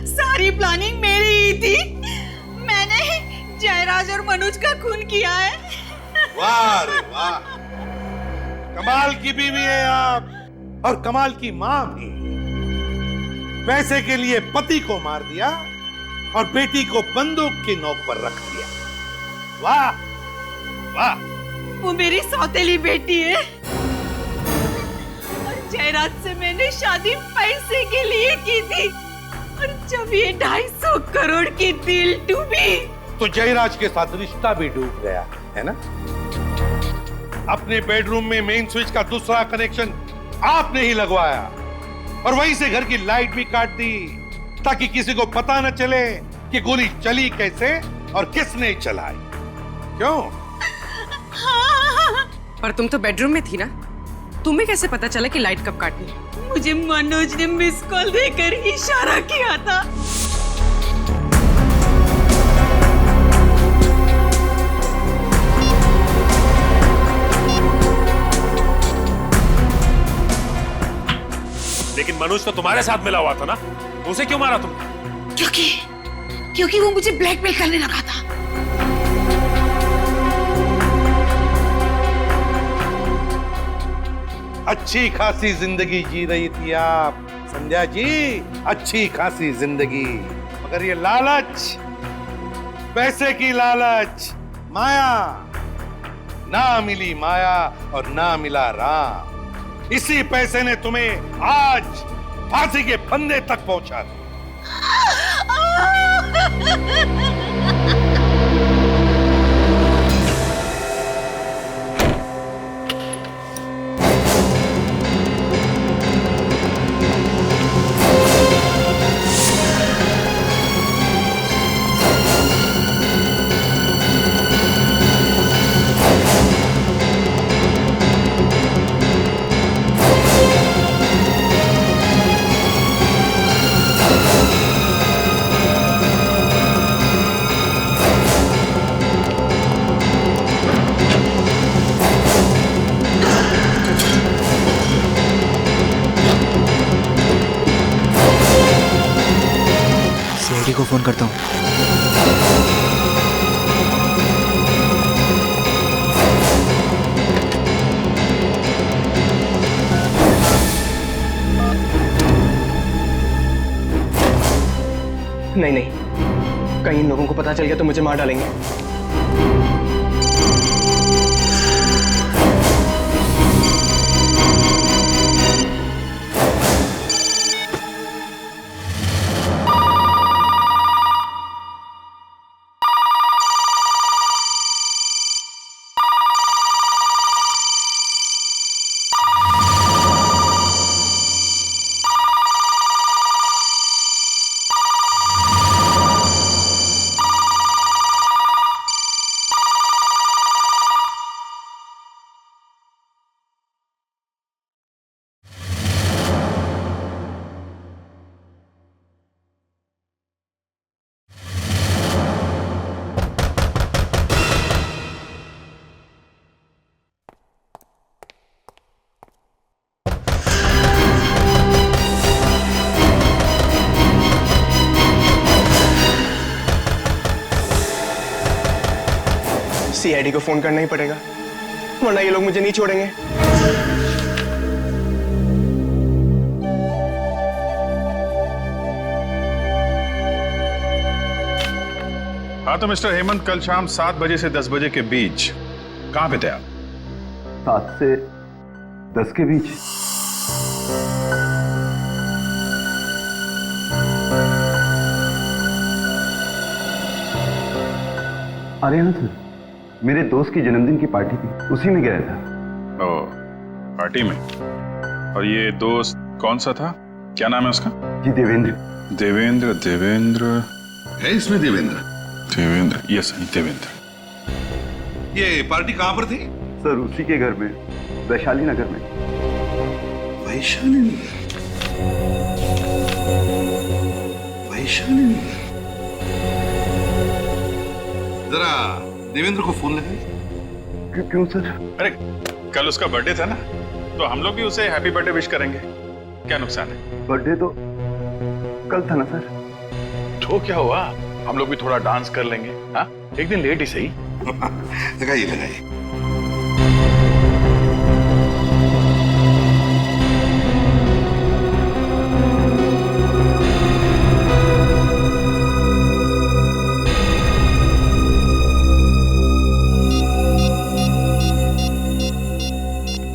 सारी प्लानिंग मेरी ही थी। मैंने जयराज और मनोज का खून किया है। वाह रे वाह, कमाल की बीवी है आप, और कमाल की मां भी। पैसे के लिए पति को मार दिया और बेटी को बंदूक की नोक पर रख दिया। वाह वाह। वो मेरी सौतेली बेटी है और जयराज से मैंने शादी पैसे के लिए की थी, और जब ये 250 करोड़ की डील डूबी तो जयराज के साथ रिश्ता भी डूब गया है ना? अपने बेडरूम में मेन स्विच का दूसरा कनेक्शन आपने ही लगवाया और वहीं से घर की लाइट भी काट दी ताकि किसी को पता न चले कि गोली चली कैसे और किसने चलाई। क्यों? पर तुम तो बेडरूम में थी ना, तुम्हें कैसे पता चला कि लाइट कब काटनी है? मुझे मनोज ने मिस कॉल देकर इशारा किया था। लेकिन मनोज तो तुम्हारे साथ मिला हुआ था ना, उसे क्यों मारा तुमने? क्योंकि क्योंकि वो मुझे ब्लैकमेल करने लगा था। अच्छी खासी जिंदगी जी रही थी आप संध्या जी, अच्छी खासी जिंदगी। मगर ये लालच, पैसे की लालच, माया, ना मिली माया और ना मिला राम। इसी पैसे ने तुम्हें आज फांसी के फंदे तक पहुंचा दिया। सीआईडी को फोन करता हूँ। नहीं नहीं, कहीं इन लोगों को पता चल गया तो मुझे मार डालेंगे। सीआईडी को फोन करना ही पड़ेगा, वरना ये लोग मुझे नहीं छोड़ेंगे। हाँ तो मिस्टर हेमंत, कल शाम 7 बजे से 10 बजे के बीच कहां पे थे आप? 7 से 10 के बीच। अरे हाँ सर, मेरे दोस्त की जन्मदिन की पार्टी थी, उसी में गया था। ओ, पार्टी में? और ये दोस्त कौन सा था? क्या नाम है उसका? जी देवेंद्र। देवेंद्र, देवेंद्र है इसमें देवेंद्र? देवेंद्र, यस देवेंद्र। ये पार्टी कहां पर थी? सर उसी के घर में, वैशाली नगर में। वैशाली नगर? वैशाली नगर? जरा देवेंद्र को फोन लगाइए। क्यों सर? अरे कल उसका बर्थडे था ना, तो हम लोग भी उसे हैप्पी बर्थडे विश करेंगे, क्या नुकसान है? बर्थडे तो कल था ना सर। तो क्या हुआ, हम लोग भी थोड़ा डांस कर लेंगे। हाँ, एक दिन लेट ही सही। लगाइए लगाइए।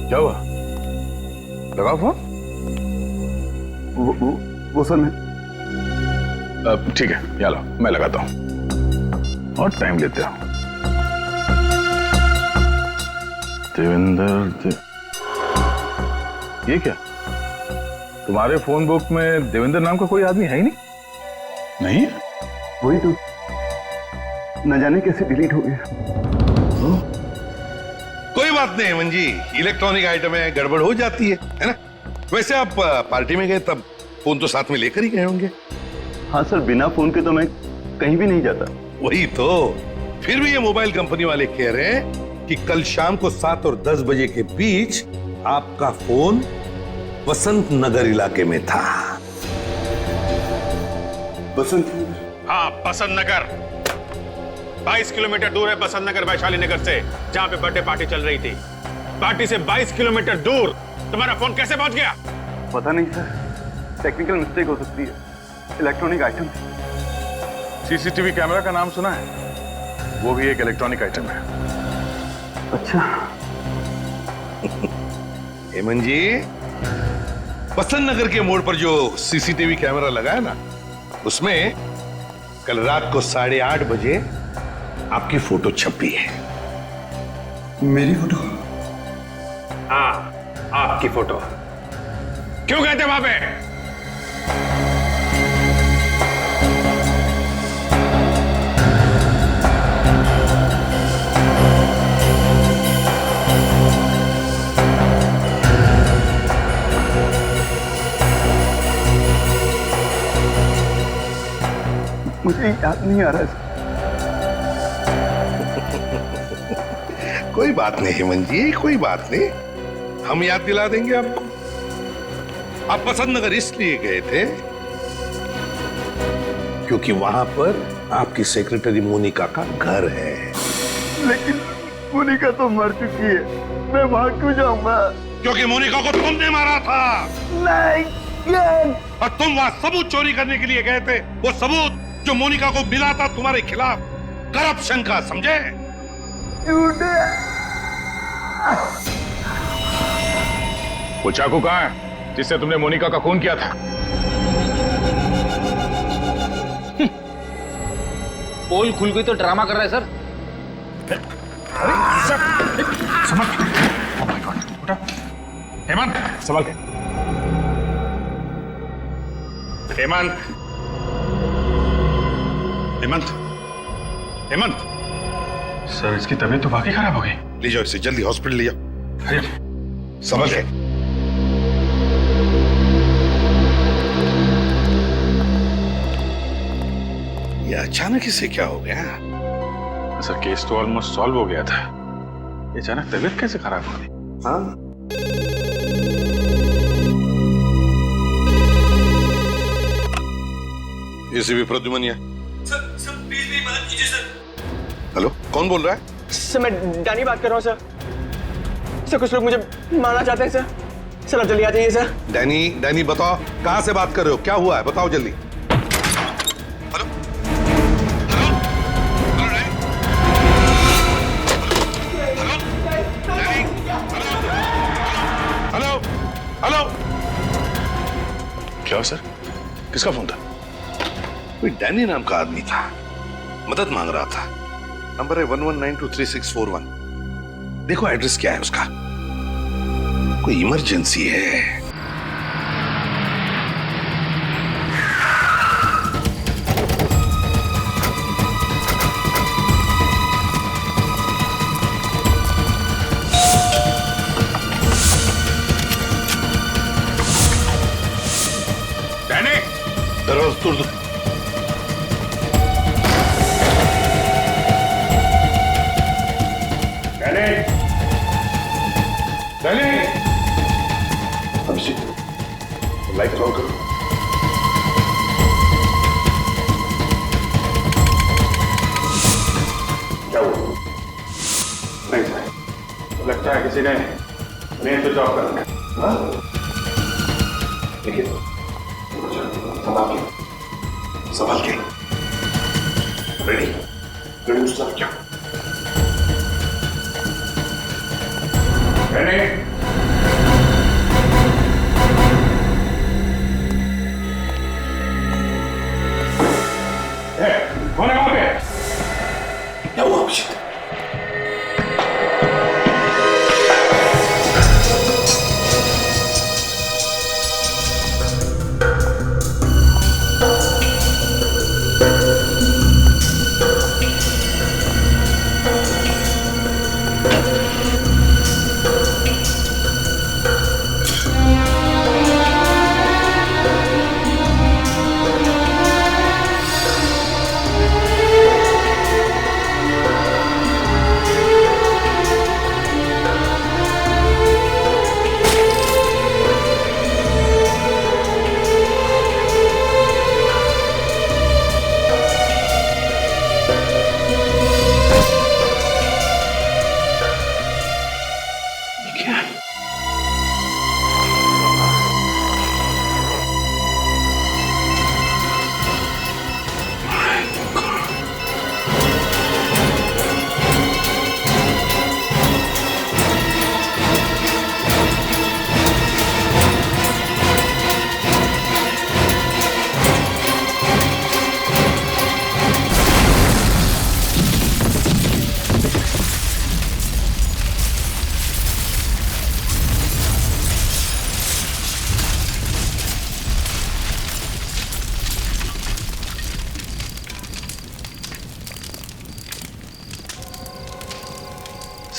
क्या हुआ? लगाओ फोन। वो सर मैं ठीक है, यहाँ लो, मैं लगाता हूँ और टाइम लेते हो। देवेंद्र ये क्या, तुम्हारे फोन बुक में देवेंद्र नाम का कोई आदमी है ही नहीं? नहीं? वही तो, न जाने कैसे डिलीट हो गया। कोई बात नहीं हेमंत जी, इलेक्ट्रॉनिक आइटम है, गड़बड़ हो जाती है ना? वैसे आप पार्टी में गए तब फोन तो साथ में लेकर ही गए होंगे। हाँ सर, बिना फोन के तो मैं कहीं भी नहीं जाता। वही तो, फिर भी ये मोबाइल कंपनी वाले कह रहे हैं कि कल शाम को 7 और 10 बजे के बीच आपका फोन वसंत नगर इलाके में था। बसंत? हाँ, बसंत नगर। 22 किलोमीटर दूर है बसंत नगर वैशाली नगर से, जहां पे बर्थडे पार्टी चल रही थी। पार्टी से 22 किलोमीटर दूर तुम्हारा फोन कैसे पहुंच गया? पता नहीं सर, टेक्निकल मिस्टेक हो सकती है। Electronic item. सीसीटीवी कैमरा का नाम सुना है? वो भी एक इलेक्ट्रॉनिक आइटम है। अच्छा। हेमंत जी, बसंत नगर के मोड़ पर जो सीसीटीवी कैमरा लगा है ना, उसमें कल रात को 8:30 बजे आपकी फोटो छपी है। मेरी फोटो? हाँ, आपकी फोटो। क्यों गए थे वहां पे? मुझे याद नहीं आ रहा है। कोई बात नहीं हेमंत जी, कोई बात नहीं, हम याद दिला देंगे आपको। आप बसंत नगर इसलिए गए थे क्योंकि वहां पर आपकी सेक्रेटरी मोनिका का घर है। लेकिन मोनिका तो मर चुकी है, मैं वहां क्यों जाऊंगा? क्योंकि मोनिका को तुमने मारा था। नहीं। और तुम वहां सबूत चोरी करने के लिए गए थे, वो सबूत जो मोनिका को मिला था तुम्हारे खिलाफ करप्शन का, समझे? वो चाकू कहाँ है जिससे तुमने मोनिका का खून किया था? पोल खुल गई तो ड्रामा कर रहा है सर। संभल के। ओह माय गॉड, उठा। हेमंत, संभल के। हेमंत, हेमंत, हेमंत। सर, इसकी तबीयत तो वाकई खराब हो गई। ले जाओ इसे, जल्दी हॉस्पिटल ले जाओ। संभल के। ये अचानक इसे क्या हो गया? सर, केस तो ऑलमोस्ट सॉल्व हो गया था, ये अचानक तबीयत कैसे खराब हो गई? हाँ, एसीपी प्रद्युमन। सर प्लीज मेरी मदद कीजिए सर। हेलो, कौन बोल रहा है? सर मैं डैनी बात कर रहा हूँ सर। सर कुछ लोग मुझे मारना चाहते हैं सर। सर आप जल्दी आ जाइए सर। डैनी बताओ, कहां से बात कर रहे हो, क्या हुआ है, बताओ जल्दी। Hello, hello, hello. क्या सर, किसका फोन था? कोई डैनी नाम का आदमी था, मदद मांग रहा था। नंबर है 11923641। देखो एड्रेस क्या है उसका, कोई इमरजेंसी है। डैनी, दरवाजा तोड़ दो। अभिषेक, लाइट ऑन करो। क्या हुआ? नहीं सर, लगता है किसी ने मेन स्विच ऑफ कर दिया। देखिए, संभाल के। रेडी, रेडी उस तरफ क्या? कौन है वहां पे? क्या हुआ अभिषेक?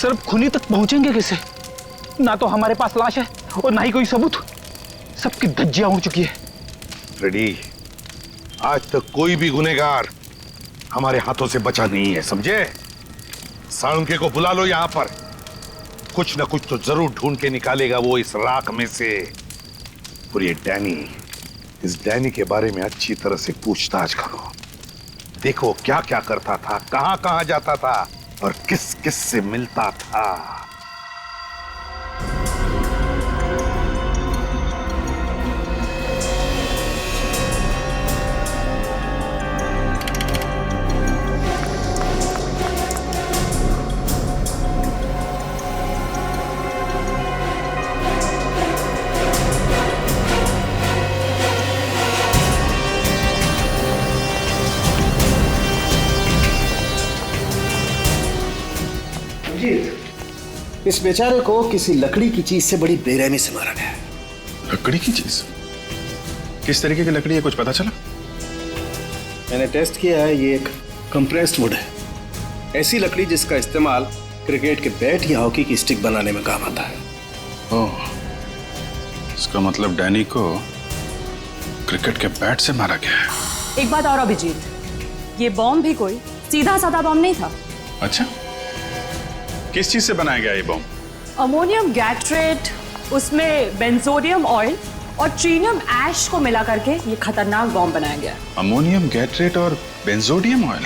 सर अब खूनी तक पहुंचेंगे कैसे? ना तो हमारे पास लाश है और ना ही कोई सबूत। सबकी धज्जियां उड़ चुकी है। फ्रेडी, आज तक कोई भी गुनहगार हमारे हाथों से बचा नहीं है, समझे? साळुंके को बुला लो यहां पर। कुछ ना कुछ तो जरूर ढूंढ के निकालेगा वो इस राख में से। और ये डैनी, इस डैनी के बारे में अच्छी तरह से पूछताछ करो। देखो क्या क्या करता था, कहां कहां जाता था और किस किस से मिलता था। इस बेचारे को किसी लकड़ी की चीज से बड़ी बेरहमी से मारा गया। लकड़ी की चीज? किस तरीके की लकड़ी है, कुछ पता चला? मैंने टेस्ट किया है, ये एक कंप्रेस्ड वुड है। ऐसी लकड़ी जिसका इस्तेमाल क्रिकेट के बैट या हॉकी की स्टिक बनाने में काम आता है। ओह, इसका मतलब डैनी को क्रिकेट के बैट से मारा गया है। एक बात और अभिजीत, ये बॉम्ब भी कोई सीधा साधा बॉम्ब नहीं था। अच्छा, किस चीज से बनाया गया ये बॉम्ब? अमोनियम गैट्रेट, उसमें बेंजोडियम ऑयल और ट्रीनियम ऐश को मिला करके ये खतरनाक बॉम्ब बनाया गया। अमोनियम गैट्रेट और बेंजोडियम ऑयल,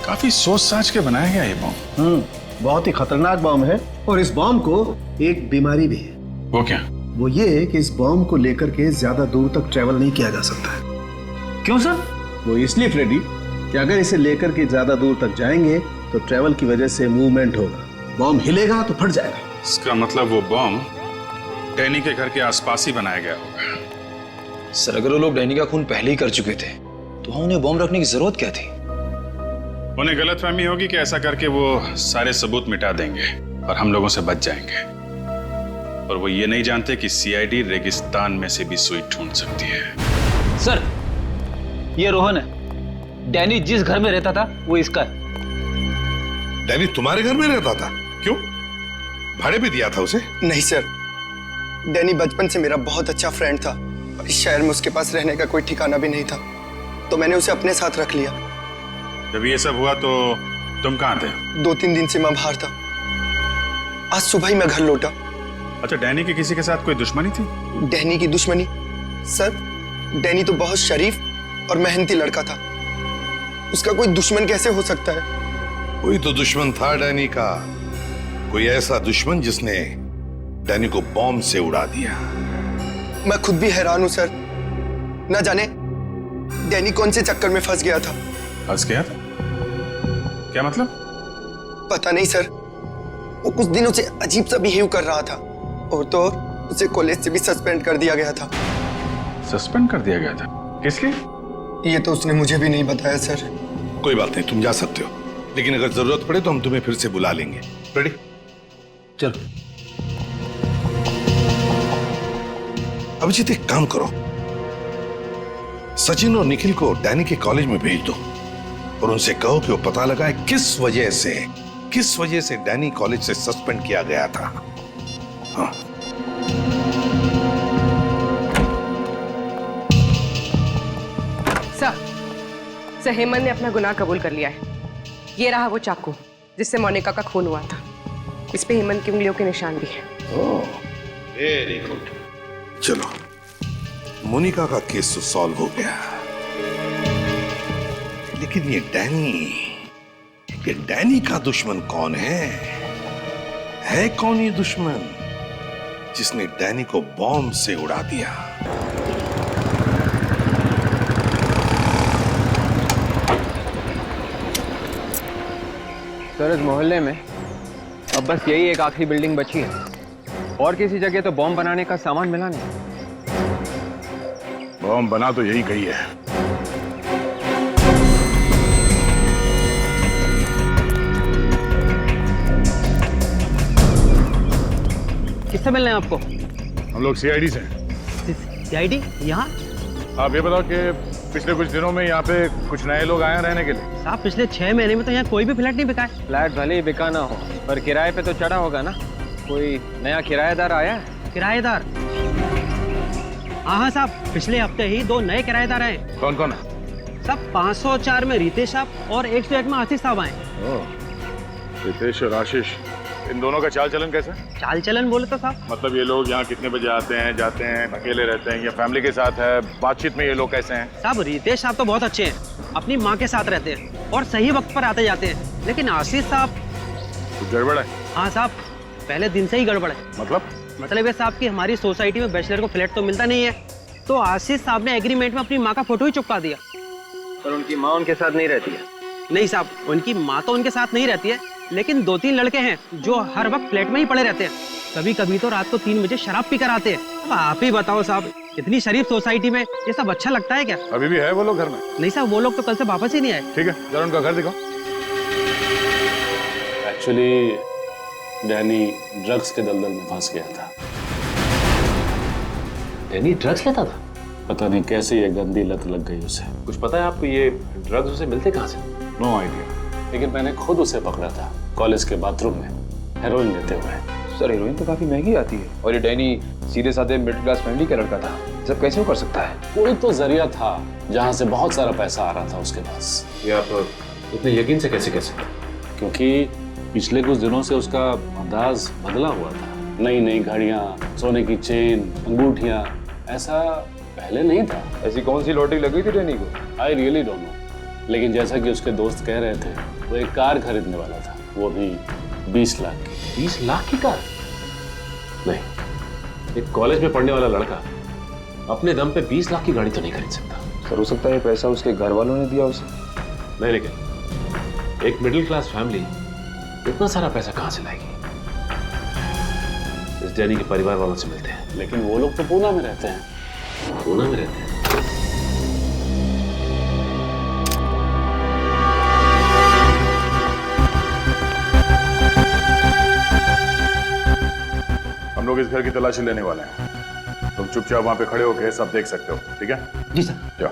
काफी सोच साच के बनाया गया ये बॉम्ब। बहुत ही खतरनाक बॉम्ब है। और इस बॉम्ब को एक बीमारी भी है। वो क्या? वो ये कि इस बॉम्ब को लेकर के ज्यादा दूर तक ट्रेवल नहीं किया जा सकता है। क्यों सर? वो इसलिए फ्रेडी कि अगर इसे लेकर के ज्यादा दूर तक जाएंगे तो ट्रेवल की वजह से मूवमेंट होगा, बॉम्ब हिलेगा तो फट जाएगा। इसका मतलब वो बॉम्ब डैनी के घर के आसपास ही बनाया गया होगा। सर अगर वो लोग डैनी का खून पहले ही कर चुके थे तो उन्हें बॉम्ब रखने की जरूरत क्या थी? उन्हें गलतफहमी होगी कि ऐसा करके वो सारे सबूत मिटा देंगे और हम लोगों से बच जाएंगे। और वो ये नहीं जानते कि सीआईडी रेगिस्तान में से भी सुई ढूंढ सकती है। सर ये रोहन है। डैनी जिस घर में रहता था वो इसका है। डैनी तुम्हारे घर में रहता था? क्यों, भाड़े भी दिया था उसे? नहीं सर, डैनी बचपन से मेरा बहुत अच्छा फ्रेंड था और इस शहर में उसके पास रहने का कोई ठिकाना भी नहीं था, तो मैंने उसे अपने साथ रख लिया। जब ये सब हुआ तो तुम कहाँ थे? 2-3 दिन से मैं बाहर था। आज सुबह ही मैं घर लौटा। अच्छा, डैनी की किसी के साथ कोई दुश्मनी थी? डैनी की दुश्मनी? सर डैनी तो बहुत शरीफ और मेहनती लड़का था, उसका कोई दुश्मन कैसे हो सकता है? कोई तो दुश्मन था डैनी का, कोई ऐसा दुश्मन जिसने डैनी को बॉम्ब से उड़ा दिया। मैं खुद भी हैरान हूं सर, ना जाने डैनी कौन से चक्कर में फंस गया था। फंस गया था? क्या मतलब? पता नहीं सर, वो कुछ दिनों से अजीब सा बिहेव कर रहा था और तो और उसे कॉलेज से भी सस्पेंड कर दिया गया था। सस्पेंड कर दिया गया था? किस लिए? ये तो उसने मुझे भी नहीं बताया सर। कोई बात नहीं, तुम जा सकते हो, लेकिन अगर जरूरत पड़े तो हम तुम्हें फिर से बुला लेंगे। रेडी? चलो। अभिजीत एक काम करो, सचिन और निखिल को डैनी के कॉलेज में भेज दो और उनसे कहो कि वो पता लगाए किस वजह से डैनी कॉलेज से सस्पेंड किया गया था। हाँ। सर हेमंत ने अपना गुनाह कबूल कर लिया है। ये रहा वो चाकू जिससे मोनिका का खून हुआ था। इस पे हेमंत की उंगलियों के निशान भी हैं। ओह, वेरी गुड। चलो, मोनिका का केस तो सॉल्व हो गया, लेकिन ये डैनी का दुश्मन कौन है? कौन ये दुश्मन जिसने डैनी को बॉम्ब से उड़ा दिया? सर इस मोहल्ले में अब बस यही एक आखिरी बिल्डिंग बची है और किसी जगह तो बॉम्ब बनाने का सामान मिला नहीं। बॉम्ब बना तो यही गई है। किससे मिलना है आपको? हम लोग सीआईडी से। सीआईडी? यहाँ? आप ये बताओ कि पिछले कुछ दिनों में यहाँ पे कुछ नए लोग आए हैं रहने के लिए? साहब पिछले 6 महीने में तो यहाँ कोई भी फ्लैट नहीं बिका है। फ्लैट भले ही बिका ना हो, पर किराए पे तो चढ़ा होगा ना। कोई नया किराएदार आया है? किराएदार? हाँ साहब, पिछले हफ्ते ही 2 नए किराएदार आए। कौन कौन? सब 504 में रितेश साहब और 101 में आशीष साहब आए। रितेश और आशीष, इन दोनों का चाल चलन कैसा है? चाल चलन बोले तो साहब, मतलब ये लोग यहाँ कितने बजे आते हैं, जाते हैं, अकेले रहते हैं या फैमिली के साथ है? बातचीत में ये लोग कैसे हैं? साहब रितेश साहब तो बहुत अच्छे हैं, अपनी माँ के साथ रहते हैं और सही वक्त पर आते जाते हैं। लेकिन आशीष साहब कुछ गड़बड़ है? हाँ साहब, पहले दिन से ही गड़बड़ है। मतलब ये साहब कि हमारी सोसाइटी में बैचलर को फ्लैट तो मिलता नहीं है, तो आशीष साहब ने एग्रीमेंट में अपनी माँ का फोटो ही चिपका दिया। पर उनकी माँ उनके साथ नहीं रहती है? नहीं साहब, उनकी माँ तो उनके साथ नहीं रहती है, लेकिन 2-3 लड़के हैं जो हर वक्त फ्लैट में ही पड़े रहते हैं। कभी कभी तो रात को 3 बजे शराब पी कर आते हैं। अब आप ही बताओ साहब, इतनी शरीफ सोसाइटी में ये सब अच्छा लगता है क्या? अभी भी है वो लोग घर में? नहीं साहब, वो लोग तो कल से वापस ही नहीं आए। ठीक है, जरा उनका घर दिखाओ। एक्चुअली डैनी ड्रग्स के दलदल में फंस गया था। डैनी ड्रग्स लेता था? पता नहीं कैसे ये गंदी लत लग गई उसे। कुछ पता है आपको ये ड्रग्स उसे मिलते कहाँ से? नो आइडिया, लेकिन मैंने खुद उसे पकड़ा था कॉलेज के बाथरूम में हेरोइन लेते हुए। सर हेरोइन तो काफी महंगी आती है, और ये डैनी सीधे साधे मिडिल क्लास फैमिली का लड़का था। सब कैसे वो कर सकता है? कोई तो जरिया था जहाँ से बहुत सारा पैसा आ रहा था उसके पास। ये आप इतने यकीन से कैसे कह सकते? क्योंकि पिछले कुछ दिनों से उसका अंदाज बदला हुआ था। नई नई घड़ियां, सोने की चेन, अंगूठियां, ऐसा पहले नहीं था। ऐसी कौन सी लॉटरी लगी थी डैनी को? आई रियली डोंट नो, लेकिन जैसा कि उसके दोस्त कह रहे थे, वो एक कार खरीदने वाला था, वो भी 20 लाख की। 20 लाख की कार? नहीं, एक कॉलेज में पढ़ने वाला लड़का अपने दम पे 20 लाख की गाड़ी तो नहीं खरीद सकता। सर हो सकता है पैसा उसके घर वालों ने दिया उसे। नहीं, लेकिन एक मिडिल क्लास फैमिली इतना सारा पैसा कहां से लाएगी? इस डैनी के परिवार वालों से मिलते हैं। लेकिन वो लोग तो पूना में रहते हैं। पूना में रहते हैं? हम लोग इस घर की तलाशी लेने वाले हैं। तुम चुपचाप वहां पे खड़े होकर सब देख सकते हो, ठीक है? जी सर। जाओ।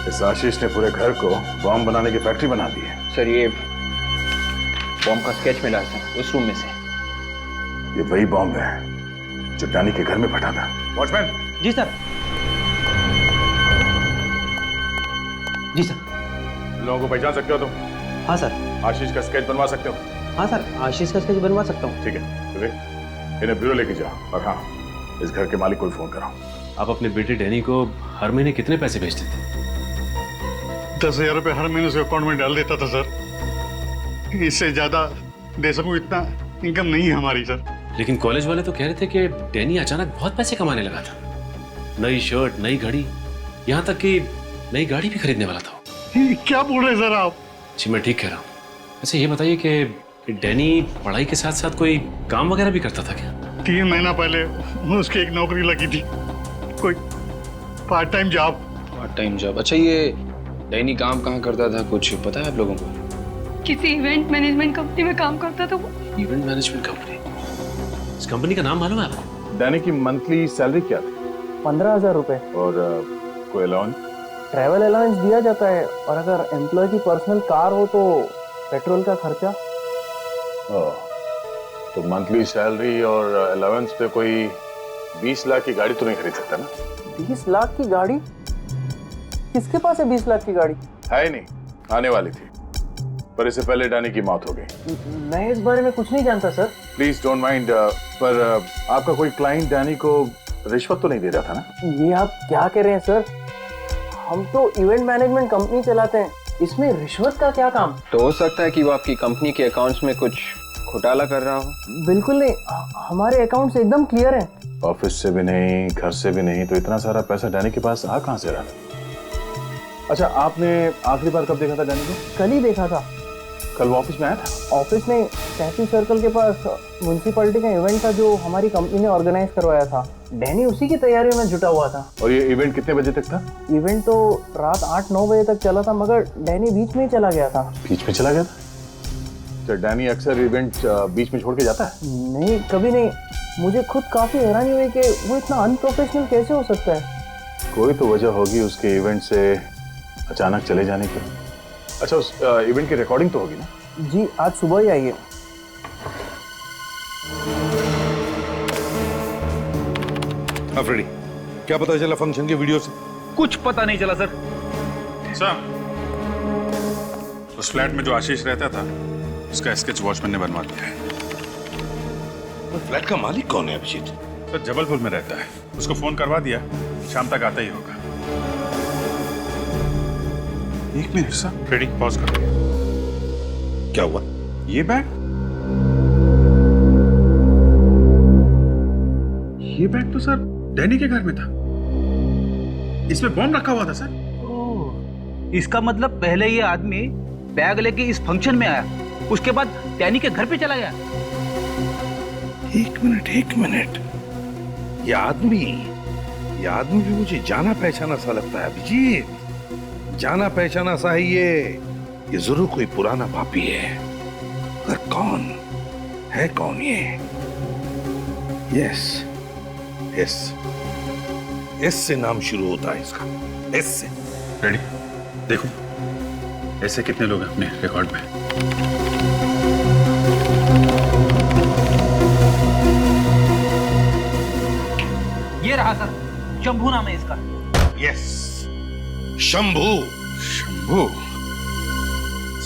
इस आशीष ने पूरे घर को बॉम्ब बनाने की फैक्ट्री बना दी है। सर ये बॉम्ब का स्केच मिला है उस रूम में से। ये वही बॉम्ब है जो डैनी के घर में फटा था। वॉचमैन। जी सर। जी सर। लोगों को पहचान सकते हो तुम? हाँ सर। आशीष का स्केच बनवा सकते हो? हाँ सर, आशीष का स्केच बनवा सकता हूँ। ठीक है, तो इन्हें ब्यूरो लेके जाओ। और हाँ, इस घर के मालिक को फोन कराओ। आप अपने बेटे डैनी को हर महीने कितने पैसे भेजते थे? 10,000 रुपये हर महीने उसके अकाउंट में डाल देता था सर। इससे ज्यादा दे सकूं इतना इनकम नहीं है हमारी सर। लेकिन कॉलेज वाले तो कह रहे थे कि डैनी अचानक बहुत पैसे कमाने लगा था। नई शर्ट, नई घड़ी, यहाँ तक कि नई गाड़ी भी खरीदने वाला था। क्या बोल रहे सर आप? जी मैं ठीक कह रहा हूँ। अच्छा ये बताइए कि डैनी पढ़ाई के साथ साथ कोई काम वगैरह भी करता था क्या? 3 महीना पहले उसकी एक नौकरी लगी थी, कोई part time job. Part time job? अच्छा ये डैनी काम कहाँ करता था, कुछ पता है आप लोगों को? किसी इवेंट मैनेजमेंट कंपनी में काम करता था वो। Event management company? इस कंपनी का नाम मालूम है आपको? डैनी की मंथली सैलरी क्या थी? 15,000 रुपए। और कोई अलाउंस? ट्रैवल अलाउंस दिया जाता है, और अगर एम्प्लॉय की पर्सनल कार हो तो पेट्रोल का खर्चा। तो मंथली सैलरी और अलाउंस पे कोई 20 लाख की गाड़ी तो नहीं खरीद सकता ना? 20 लाख की गाड़ी? किसके पास है 20 लाख की गाड़ी? है ही नहीं, आने वाली थी, पर इससे पहले डैनी की मौत हो गई। मैं इस बारे में कुछ नहीं जानता सर। प्लीज डोंट माइंड, पर आपका कोई क्लाइंट डैनी को रिश्वत तो नहीं दे रहा था ना? ये आप क्या कह रहे हैं सर? हम तो इवेंट मैनेजमेंट कंपनी चलाते हैं, इसमें रिश्वत का क्या काम? तो हो सकता है कि वो आपकी कंपनी के अकाउंट्स में कुछ घोटाला कर रहा हो। बिल्कुल नहीं, हमारे अकाउंट्स एकदम क्लियर हैं। ऑफिस से भी नहीं, घर से भी नहीं, तो इतना सारा पैसा डैनी के पास आ कहां से रहा? अच्छा, आपने आखिरी बार कब देखा था डैनी को? कल ही देखा था। कल वो ऑफिस में आया था? ऑफिस में टैटू सर्कल के पास म्युनिसिपैलिटी का इवेंट था जो हमारी कंपनी ने ऑर्गेनाइज करवाया था। डैनी उसी की तैयारियों में जुटा हुआ था। और ये इवेंट कितने बजे तक था? इवेंट तो रात 8-9 बजे तक चला था, मगर डैनी बीच में ही चला गया था। बीच में चला गया था? तो डैनी अक्सर इवेंट बीच में छोड़ के जाता है? नहीं, कभी नहीं। मुझे खुद काफी हैरानी हुई कि वो इतना अनप्रोफेशनल कैसे हो सकता है। कोई तो वजह होगी उसके इवेंट से अचानक चले जाने की। अच्छा, उस इवेंट की रिकॉर्डिंग तो होगी ना? जी, आज सुबह ही आई है। अफरीदी, क्या पता चला फंक्शन के वीडियो से? कुछ पता नहीं चला सर। सर, उस फ्लैट में जो आशीष रहता था उसका स्केच वॉचमैन ने बनवा दिया है। तो फ्लैट का मालिक कौन है अभिजीत? सर, जबलपुर में रहता है, उसको फोन करवा दिया, शाम तक आता ही होगा। एक मिनट सर, रेडी, पॉज कर। क्या हुआ? ये बैग? ये बैग तो सर डैनी के घर में था, इसमें बॉम्ब रखा हुआ था सर। इसका मतलब पहले ये आदमी बैग लेके इस फंक्शन में आया, उसके बाद डैनी के घर पे चला गया। एक मिनट, ये आदमी भी मुझे जाना पहचाना सा लगता है अभिजीत। जाना पहचाना सा है ये जरूर कोई पुराना पापी है। पर कौन है, कौन ये? यस, एस से नाम शुरू होता है इसका, एस से। रेडी, देखो ऐसे कितने लोग हैं अपने रिकॉर्ड में। ये रहा सर, शंभू नाम है इसका। यस, शंभू।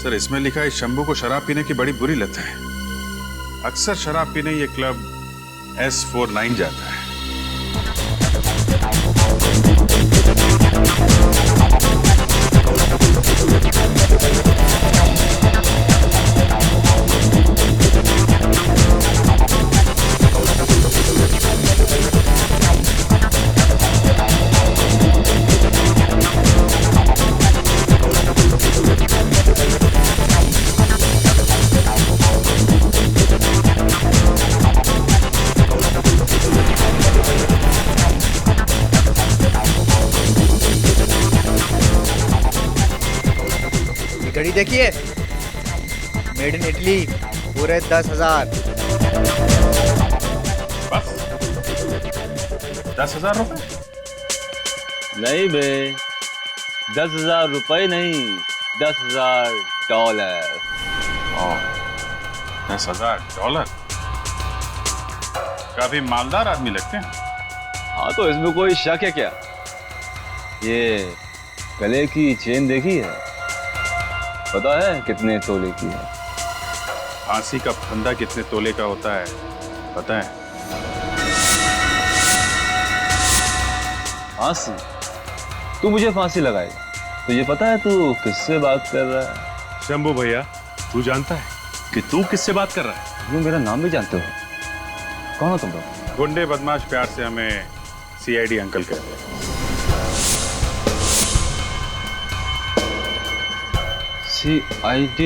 सर, इसमें लिखा है शंभू को शराब पीने की बड़ी बुरी लत है। अक्सर शराब पीने ये क्लब S49 जाता है। घड़ी देखिए, मेड इन इटली, पूरे 10,000। बस 10,000 रुपए? नहीं बे, 10,000 रुपए नहीं, $10,000। 10,000? काफी मालदार आदमी लगते हैं। हाँ, तो इसमें कोई शक है क्या? ये गले की चेन देखी है? पता है कितने तोले की है? फांसी का फंदा कितने तोले का होता है पता है? फांसी? तू मुझे फांसी लगाएगा? तुझे पता है तू किससे बात कर रहा है? शंभू भैया, तू जानता है कि तू किससे बात कर रहा है? तुम मेरा नाम भी जानते हो? कौन हो तुम लोग? गुंडे बदमाश प्यार से हमें CID अंकल कहते हैं। CID?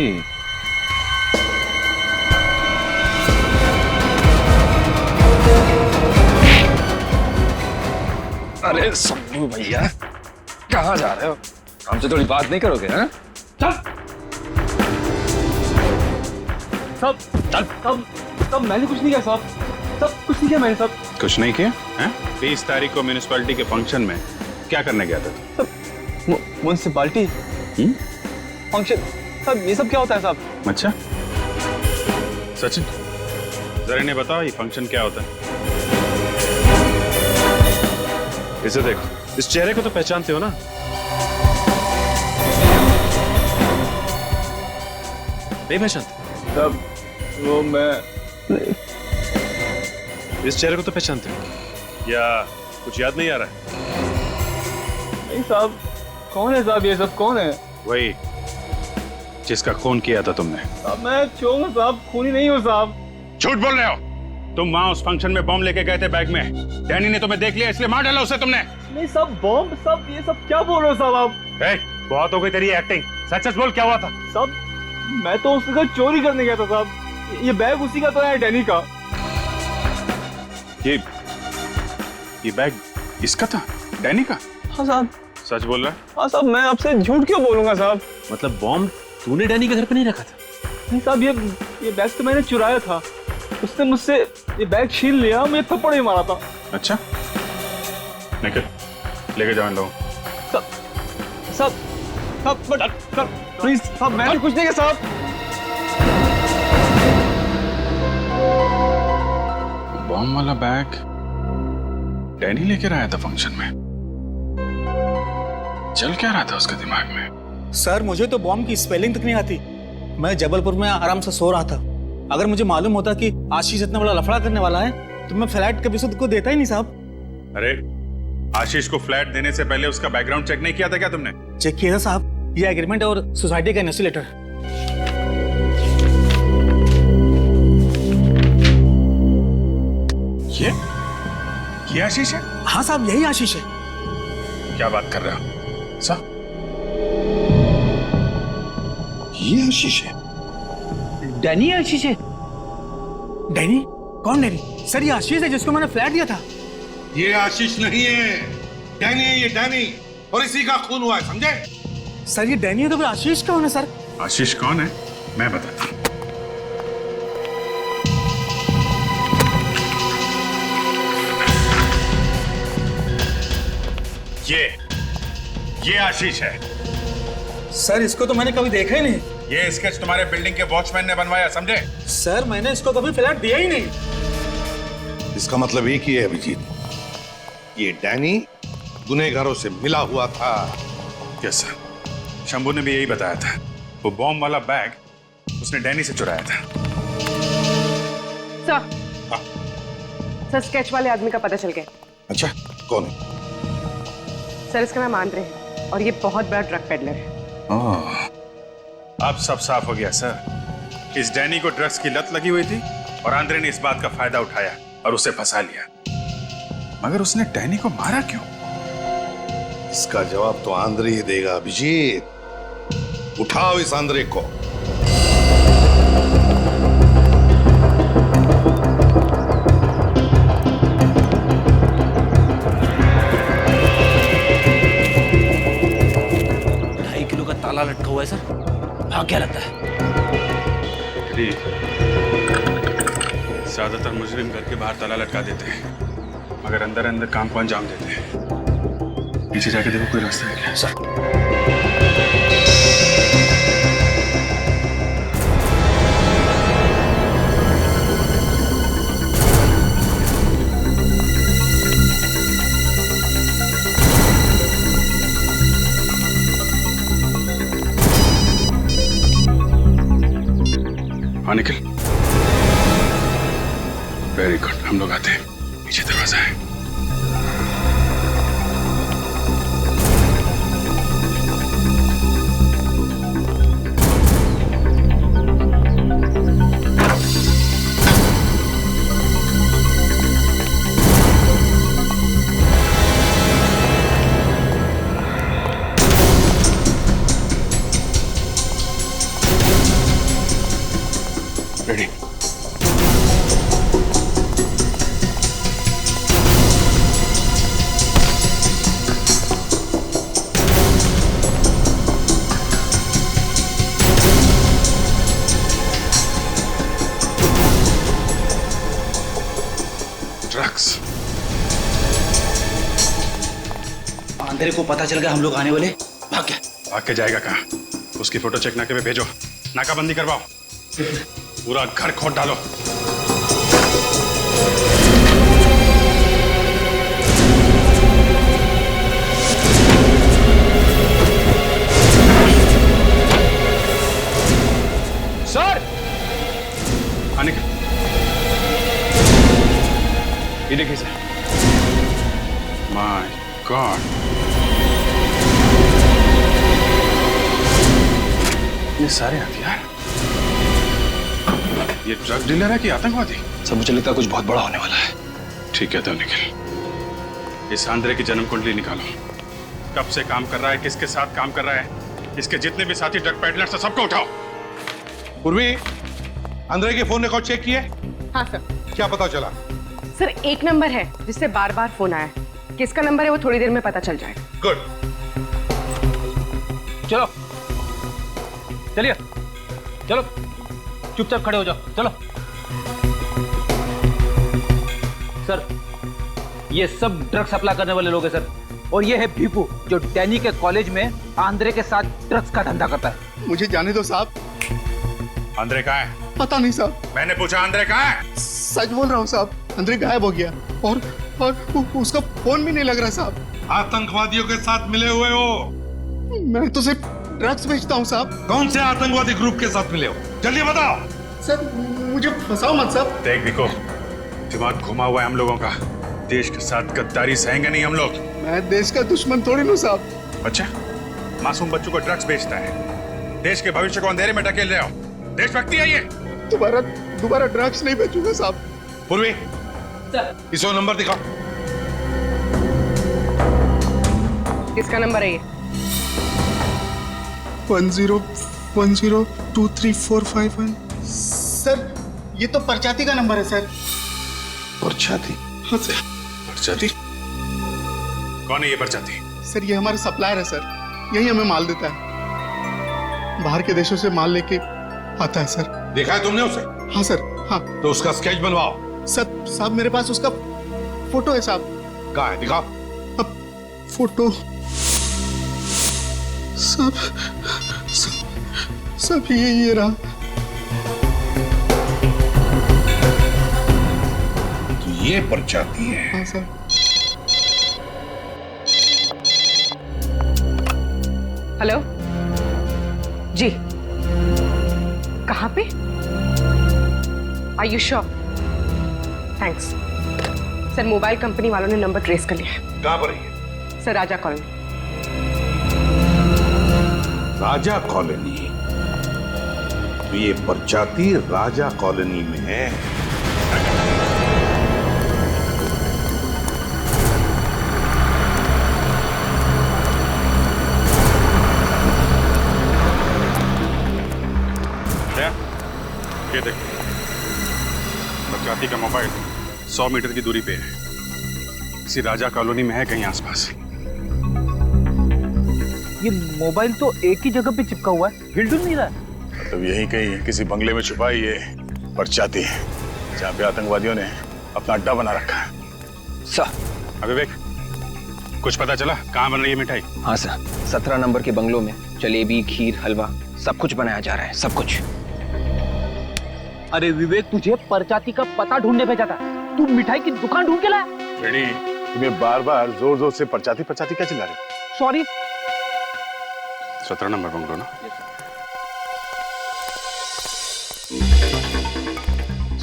अरे सब्बू भैया, कहाँ जा रहे हो? हमसे थोड़ी बात नहीं करोगे? हैं? सब मैंने कुछ नहीं किया साहब, सब कुछ नहीं किया मैंने साहब। कुछ नहीं किया? हैं? 30 तारीख को म्यूनिसिपैलिटी के फंक्शन में क्या करने गया था? म्युनिसिपैलिटी फंक्शन साहब, ये सब क्या होता है साहब? अच्छा सचिन, जरा इन्हें बताओ ये फंक्शन क्या होता है? इसे देखो, इस चेहरे को तो पहचानते हो ना? नहीं पहचानते? साहब वो मैं इस चेहरे को तो पहचानते हो या कुछ याद नहीं आ रहा है? नहीं साहब, कौन है साहब ये सब, कौन है? वही जिसका खून किया था तुमने। साहब मैं चोर हूँ साहब, खूनी नहीं हूँ साहब। झूठ बोल रहे हो तुम। वहां उस फंक्शन में बॉम्ब लेके गए थे बैग में, डैनी ने तुम्हें देख लिया इसलिए मार डाला उसे तुमने। नहीं साहब, बॉम्ब सब ये सब क्या बोल रहे हो साहब आप? बहुत हो गई तेरी एक्टिंग, सच सच बोल क्या हुआ था? साहब मैं तो उसके घर चोरी करने गया था साहब, ये बैग उसी का तो है, डैनी का। ये बैग इसका था, डैनी का? हाँ साहब। सच बोल रहा है? हाँ साहब, मैं आपसे झूठ क्यों बोलूंगा साहब? मतलब बॉम्ब तूने डैनी के घर पे नहीं रखा था? नहीं साहब, ये बैग तो मैंने चुराया था, उसने मुझसे ये बैग छीन लिया, मुझे थप्पड़ ही मारा था। अच्छा निकल, लेके जाओ इन लोगों। साहब प्लीज साहब, मैंने कुछ नहीं किया साहब। बॉम्ब वाला बैग डैनी लेकर आया था फंक्शन में। चल क्या रहा था उसके दिमाग में? सर मुझे तो बॉम्ब की स्पेलिंग तक नहीं आती। मैं जबलपुर में आराम से सो रहा था। अगर मुझे मालूम होता कि आशीष इतना बड़ा लफड़ा करने वाला है तो मैं फ्लैट कभी से को देता ही नहीं साहब। अरे आशीष को फ्लैट देने से पहले उसका बैकग्राउंड चेक नहीं किया था क्या तुमने? चेक किया था साहब, ये एग्रीमेंट और सोसाइटी का एनओसी लेटर। ये आशीष है? हाँ साहब, यही आशीष है। क्या बात कर रहे हो साहब? ये आशीष है? डैनी आशीष है? डैनी? कौन डैनी? सर ये आशीष है जिसको मैंने फ्लैट दिया था। ये आशीष नहीं है, डैनी है ये, डैनी। और इसी का खून हुआ है, समझे? सर ये डैनी है तो फिर आशीष कौन है सर? आशीष कौन है मैं बताता हूं। ये आशीष है। सर इसको तो मैंने कभी देखा ही नहीं। ये स्केच तुम्हारे बिल्डिंग के वॉचमैन ने बनवाया, समझे? सर मैंने इसको कभी फ्लैट दिया ही नहीं। इसका मतलब एक ही है अभिजीत, ये डैनी गुनहगारों से मिला हुआ था। यस सर, शंभू ने भी यही बताया था। वो बॉम्ब वाला बैग उसने डैनी से चुराया था। सर स्केच वाले आदमी का पता चल गया। अच्छा कौन है? सर इसका नाम आंद्रे है और ये बहुत बड़ा ड्रग पेडलर है। अब सब साफ हो गया सर। इस डैनी को ड्रग्स की लत लगी हुई थी और आंद्रे ने इस बात का फायदा उठाया और उसे फंसा लिया। मगर उसने डैनी को मारा क्यों? इसका जवाब तो आंद्रे ही देगा अभिजीत। उठाओ इस आंद्रे को। ताला लटका हुआ है सर, भाग क्या लगता है? ज्यादातर मुजरिम घर के बाहर ताला लटका देते हैं मगर अंदर अंदर काम को अंजाम देते हैं। पीछे जाके देखो कोई रास्ता है क्या? सर हाँ निखिल, वेरी गुड, हम लोग आते हैं। पीछे दरवाजा है। रेडी? अंधेरे को पता चल गया हम लोग आने वाले, भाग गया। भाग के जाएगा कहाँ? उसकी फोटो चेक नाके पे भेजो, नाकाबंदी करवाओ, पूरा घर खोद डालो। सर आने के ये देखिए सर। माय गॉड, ये सारे हथियार, ये ड्रग डीलर है कि आतंकवादी? सब मुझे लगता है कुछ बहुत बड़ा होने वाला है। ठीक है तो निखिल, इस आंद्रे की जन्म कुंडली निकालो। कब से काम कर रहा है, किसके साथ काम कर रहा है, इसके जितने भी साथी ड्रग पैडलर्स हैं सबको उठाओ। पूर्वी, आंद्रे के फोन रिकॉर्ड चेक किए? हाँ सर। क्या पता चला? सर एक नंबर है जिससे बार बार फोन आया, किसका नंबर है वो थोड़ी देर में पता चल जाएगा। गुड। चलो चलिए, चलो चुपचाप खड़े हो जाओ, चलो। सर ये सब ड्रग्स सप्लाई करने वाले लोग हैं सर, और ये है भीपू जो डैनी के कॉलेज में आंद्रे के साथ ड्रग्स का धंधा करता है। मुझे जाने दो साहब। आंद्रे कहाँ है? पता नहीं साहब। मैंने पूछा आंद्रे कहाँ है? सच बोल रहा हूँ साहब, आंद्रे गायब हो गया और उसका फोन भी नहीं लग रहा साहब। आतंकवादियों के साथ मिले हुए हो? मैं तो सिर्फ ड्रग्स बेचता हूँ साहब। कौन से आतंकवादी ग्रुप के साथ मिले हो? जल्दी बताओ। सर मुझे फंसाओ मत साहब। देख देखो, दिमाग घुमा हुआ है हम लोगों का, देश के साथ गद्दारी सहेंगे नहीं हम लोग। मैं देश का दुश्मन थोड़ी हूँ साहब। अच्छा, मासूम बच्चों को ड्रग्स बेचता है, देश के भविष्य को अंधेरे में ढकेल रहे हो, देशभक्ति है ये? दोबारा ड्रग्स नहीं बेचूंगा साहब। पूर्वी, इसको नंबर दिखाओ। किसका नंबर है ये? 10102345। सर ये तो परचाती का नंबर है सर। परचाती? हाँ सर। परचाती? कौन है ये परचाती? सर ये हमारा सप्लायर है सर, यही हमें माल देता है, बाहर के देशों से माल लेके आता है सर। देखा है तुमने उसे? हाँ सर, हाँ। तो उसका स्केच बनवाओ। सर साहब मेरे पास उसका फोटो है साहब। कहाँ है, दिखाओ। अब फोटो सब ये रहा। तो ये परचाती है? हाँ सर। हेलो जी, कहाँ पे? Are you sure? Thanks sir. Mobile company वालों ने नंबर ट्रेस कर लिया है। कहाँ पर है? सर राजा कॉलोनी। राजा कॉलोनी? तो ये परचाती राजा कॉलोनी में है। ये देखो, परचाती का मोबाइल 100 मीटर की दूरी पे है, इसी राजा कॉलोनी में है कहीं आसपास। ये मोबाइल तो एक ही जगह पे चिपका हुआ है, हिल नहीं रहा है। मतलब यही कहीं किसी बंगले में छुपा ही ये परचाती है, जहाँ पे आतंकवादियों ने अपना अड्डा बना रखा है। सर विवेक, कुछ पता चला कहाँ बन रही है मिठाई? हाँ सर, 17 नंबर के बंगलों में जलेबी, खीर, हलवा सब कुछ बनाया जा रहा है, सब कुछ। अरे विवेक, तुझे परचाती का पता ढूंढने भेजा था, तू मिठाई की दुकान ढूंढ के लाया। बेड़ी, तुम्हें बार बार जोर जोर से परचाती परचाती क्या चिल्ला रहे हो? सॉरी। 17 नंबर बंगलो ना?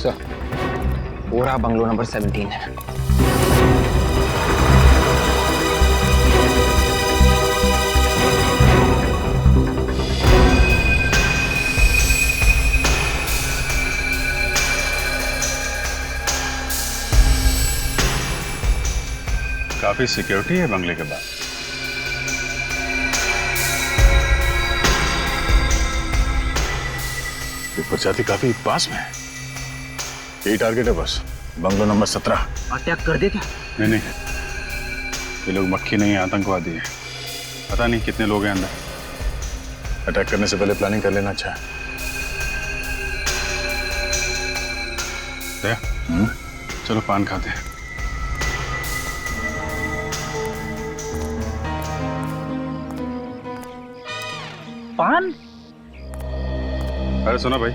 सर वो रहा बंगलो नंबर 17 है। काफी सिक्योरिटी है बंगले के बाद। ये परचाती काफी पास में है। यही टारगेट है बस, बंगलो नंबर 17। अटैक कर दे क्या? नहीं, ये लोग मक्खी नहीं है, आतंकवादी है। पता नहीं कितने लोग हैं अंदर। अटैक करने से पहले प्लानिंग कर लेना अच्छा है। चलो पान खाते हैं। पान? अरे सुनो भाई,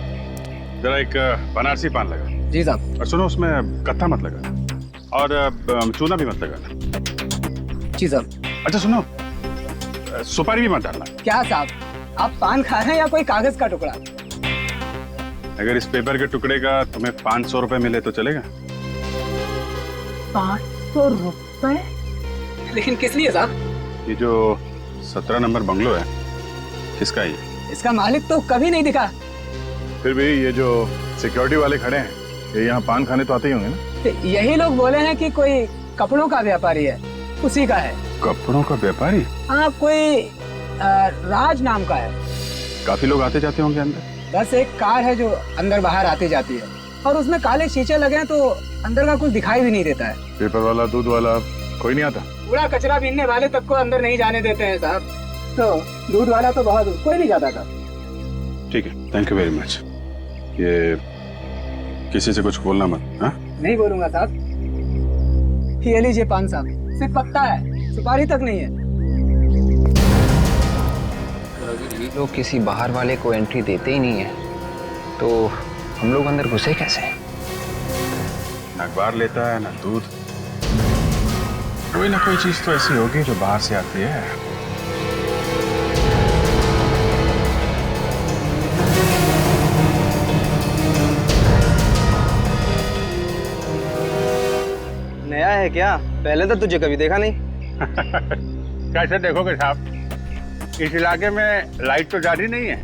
जरा एक बनारसी पान लगा। जी साहब। और सुनो, उसमें कत्था मत लगा और चूना भी मत लगाना। जी साहब। अच्छा सुनो, सुपारी भी मत डालना। क्या साहब, आप पान खा रहे हैं या कोई कागज का टुकड़ा? अगर इस पेपर के टुकड़े का तुम्हें 500 रुपए मिले तो चलेगा? 500 रुपए? लेकिन किस लिए साहब? ये जो 17 नंबर बंगलो है, किसका है ये? इसका मालिक तो कभी नहीं दिखा। फिर भी ये जो सिक्योरिटी वाले खड़े हैं, ये यहाँ पान खाने तो आते ही होंगे ना? तो यही लोग बोले हैं कि कोई कपड़ों का व्यापारी है, उसी का है। कपड़ों का व्यापारी? हाँ, कोई राज नाम का है। काफी लोग आते जाते होंगे अंदर? बस एक कार है जो अंदर बाहर आती जाती है, और उसमें काले शीशे लगे हैं तो अंदर का कुछ दिखाई भी नहीं देता है। पेपर वाला, दूध वाला कोई नहीं आता? कूड़ा कचरा बीनने वाले तक को अंदर नहीं जाने देते हैं साहब। तो दूध वाला तो बहुत, कोई नहीं जाता था। ठीक है, थैंक यू वेरी मच। ये किसी से कुछ बोलना मत। हाँ, नहीं बोलूंगा साहब। ये लीजिए पान साहब, सिर्फ पत्ता है, सुपारी तक नहीं है। ये लोग किसी बाहर वाले को एंट्री देते ही नहीं है, तो हम लोग अंदर घुसे कैसे? ना अखबार लेता है ना दूध, कोई ना कोई चीज तो ऐसी होगी जो बाहर से आती है। नया है क्या? पहले तो तुझे कभी देखा नहीं। कैसे देखोगे साहब, इस इलाके में लाइट तो जाती नहीं है,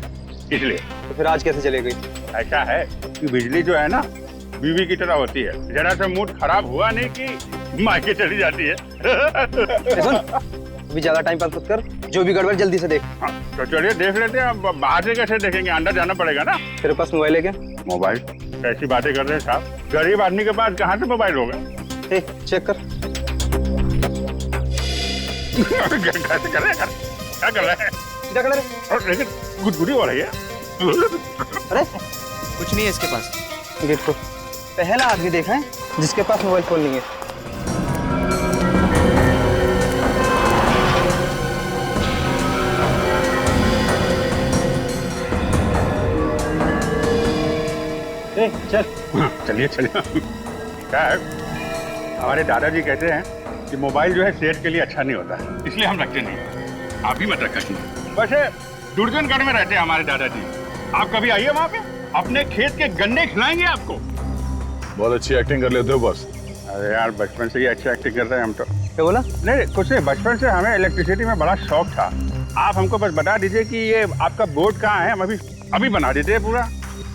इसलिए। तो फिर आज कैसे चलेगी? ऐसा है कि बिजली जो है ना, बीवी की तरह होती है, जरा सा मूड खराब हुआ नहीं कि मायके चली जाती है। सुन, अभी ज्यादा टाइम पास मत कर, जो भी गड़बड़ जल्दी से देख। हाँ, तो चलिए देख लेते हैं। अब बाहर से कैसे देखेंगे, अंदर जाना पड़ेगा ना। तेरे पास मोबाइल है क्या? मोबाइल? कैसी बातें कर रहे हैं साहब, गरीब आदमी के पास कहाँ से मोबाइल होगा? चेक कर। कैसे कर रहे हैं? क्या कर रहे हैं? क्या कर रहे हैं? लेकिन गुदगुदी हो रही है। अरे कुछ नहीं है इसके पास। देखो, पहला आदमी देखा है जिसके पास मोबाइल फोन नहीं है। चल चलिए चलिए। क्या है, हमारे दादाजी कहते हैं कि मोबाइल जो है सेहत के लिए अच्छा नहीं होता, इसलिए हम रखते नहीं। आप भी मत रखा। वैसे दुर्जनगढ़ में रहते हैं हमारे दादाजी, आप कभी आइए वहाँ पे, अपने खेत के गन्ने खिलाएंगे आपको। बहुत अच्छी एक्टिंग कर लेते हो बॉस। अरे यार, बचपन से ही अच्छी एक्टिंग कर रहे हैं हम तो। क्या बोला? नहीं कुछ नहीं, बचपन से हमें इलेक्ट्रिसिटी में बड़ा शौक था। आप हमको बस बता दीजिए कि ये आपका बोर्ड कहाँ है, हम अभी बना देते हैं पूरा।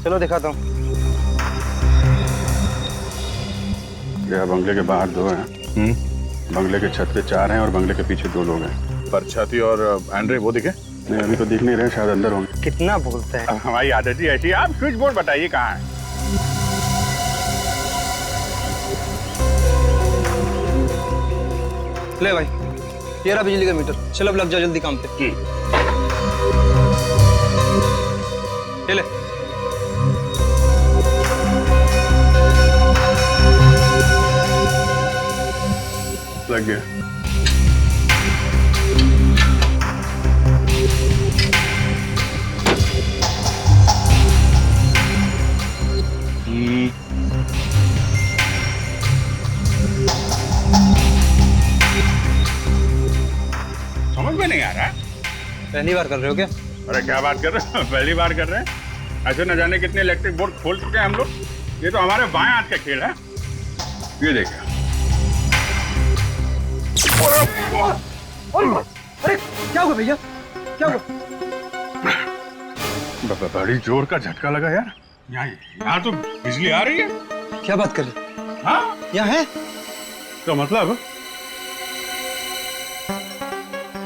चलो दिखाता हूँ। यह बंगले के बाहर 2 हैं, बंगले के छत पे 4 हैं और बंगले के पीछे 2 लोग हैं। पर छाती और एंड्रे वो दिखे? नहीं, अभी तो दिख नहीं रहे, शायद अंदर होंगे। कितना बोलते हैं? हमारी आदत ही ऐसी है। आप स्विच बोर्ड बताइए कहाँ है। ले भाई, ये रहा बिजली का मीटर। चलो अब लग जाओ जल्दी काम पे। ले। लग गया। समझ में नहीं आ रहा। पहली बार कर रहे हो क्या? अरे क्या बात कर रहे हो, पहली बार कर रहे हैं। ऐसे न जाने कितने इलेक्ट्रिक बोर्ड खोल चुके हैं हम लोग। ये तो हमारे बाएं हाथ का खेल है। ये देखिए। अरे क्या हुआ भैया, क्या हुआ? बड़ी जोर का झटका लगा यार। यहाँ तो बिजली आ रही है। क्या बात कर रहे? हाँ, यहाँ है। तो मतलब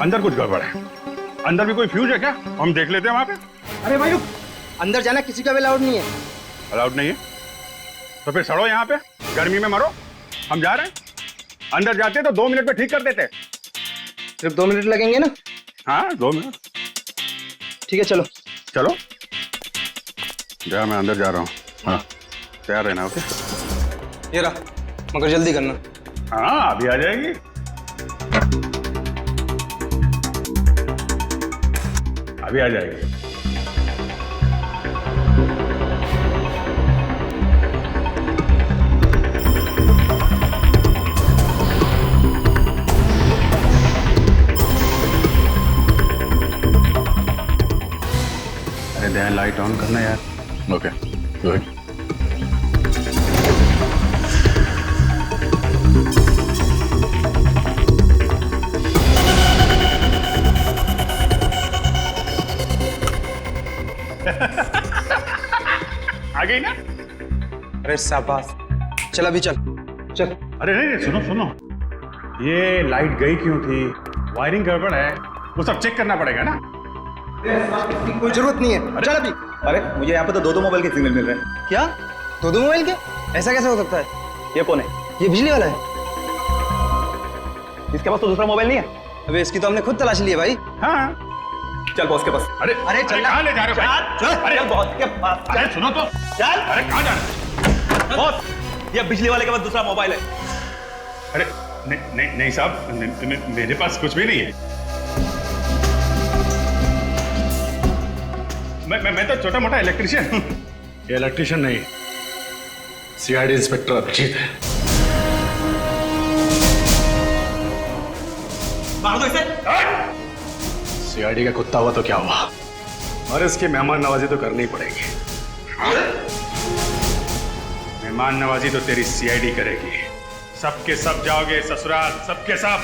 अंदर कुछ गड़बड़ है। अंदर भी कोई फ्यूज है क्या? हम देख लेते हैं वहां पे। अरे भाई रुक, अंदर जाना किसी का भी अलाउड नहीं है। अलाउड नहीं है? तो फिर सड़ो यहाँ पे, गर्मी में मरो। हम जा रहे हैं। अंदर जाते तो 2 मिनट में ठीक कर देते। सिर्फ 2 मिनट लगेंगे ना? हाँ, 2 मिनट। ठीक है, चलो चलो। जा, मैं अंदर जा रहा हूँ। हाँ, तैयार रहना। ओके, ये रहा, मगर जल्दी करना। हाँ, अभी आ जाएगी। अभी आ जाएगी। अरे ध्यान लाइट ऑन करना यार। Okay good. आ गई ना? अरे शाबाश, चल अभी चल चल। अरे नहीं सुनो सुनो, ये लाइट गई क्यों थी, वायरिंग गड़बड़ है, वो सब चेक करना पड़ेगा ना। कोई जरूरत नहीं है, चल अभी। अरे मुझे यहाँ पे तो दो मोबाइल के सिग्नल मिल रहे हैं। क्या दो मोबाइल के? ऐसा कैसे हो सकता है? ये कौन है? ये बिजली वाला है। इसके पास तो दूसरा मोबाइल नहीं है। अबे इसकी तो हमने खुद तलाशी ली है भाई। हाँ चल बॉस के पास। अरे अरे चल, कहाँ ले जा रहे हो भाई? चल अरे चल बॉस के पास। अरे सुनो तो, चल। अरे कहाँ जा रहे हो? बॉस, ये बिजली वाले के पास दूसरा मोबाइल है। अरे नहीं साहब, मेरे पास कुछ भी नहीं है। मैं तो छोटा मोटा इलेक्ट्रिशियन हूँ। ये इलेक्ट्रिशियन नहीं, सीआईडी इंस्पेक्टर अभिजीत है। मार दो इसे। सीआईडी का कुत्ता हुआ तो क्या हुआ, और इसकी मेहमान नवाजी तो करनी पड़ेगी। मेहमान नवाजी तो तेरी सीआईडी करेगी। सबके सब जाओगे ससुराल, सबके सब।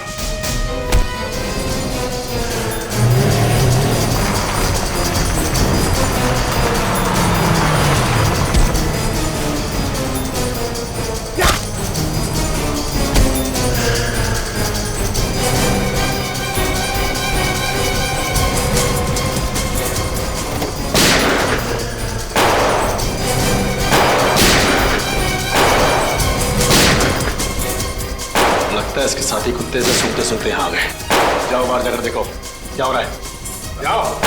लगता है इसके साथी कुत्ते से सूंघते सूंघते यहाँ आ गए। जाओ बाहर जाकर देखो क्या हो रहा है। जाओ।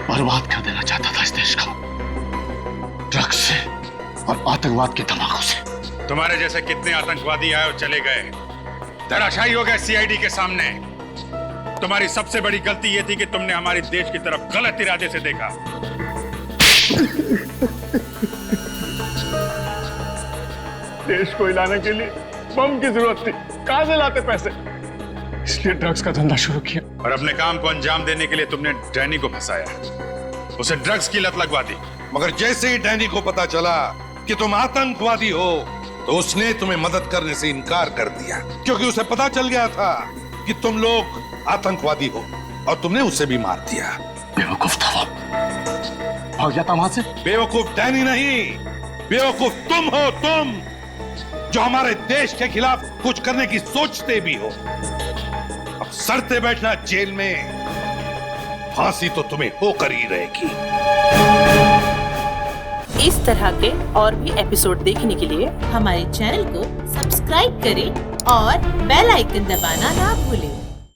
बर्बाद कर देना चाहता था इस देश को, ड्रग्स से और आतंकवाद के धमाकों से। तुम्हारे जैसे कितने आतंकवादी आए और चले गए, धराशायी हो गए सीआईडी के सामने। तुम्हारी सबसे बड़ी गलती यह थी कि तुमने हमारे देश की तरफ गलत इरादे से देखा। देश को हिलाने के लिए बम की जरूरत थी, कहां से लाते पैसे? इसलिए ड्रग्स का धंधा शुरू किया। और अपने काम को अंजाम देने के लिए तुमने डैनी को फंसाया, उसे ड्रग्स की लत लगवा दी। मगर जैसे ही डैनी को पता चला कि तुम आतंकवादी हो, तो उसने तुम्हें मदद करने से इनकार कर दिया, क्योंकि उसे पता चल गया था कि तुम लोग आतंकवादी हो, और तुमने उसे भी मार दिया। बेवकूफ था वो, भाग जाता वहां से। बेवकूफ डैनी नहीं, बेवकूफ तुम हो, तुम जो हमारे देश के खिलाफ कुछ करने की सोचते भी हो। अब सड़ते बैठना जेल में, फांसी तो तुम्हें होकर ही रहेगी। इस तरह के और भी एपिसोड देखने के लिए हमारे चैनल को सब्सक्राइब करें और बेल आइकन दबाना ना भूलें।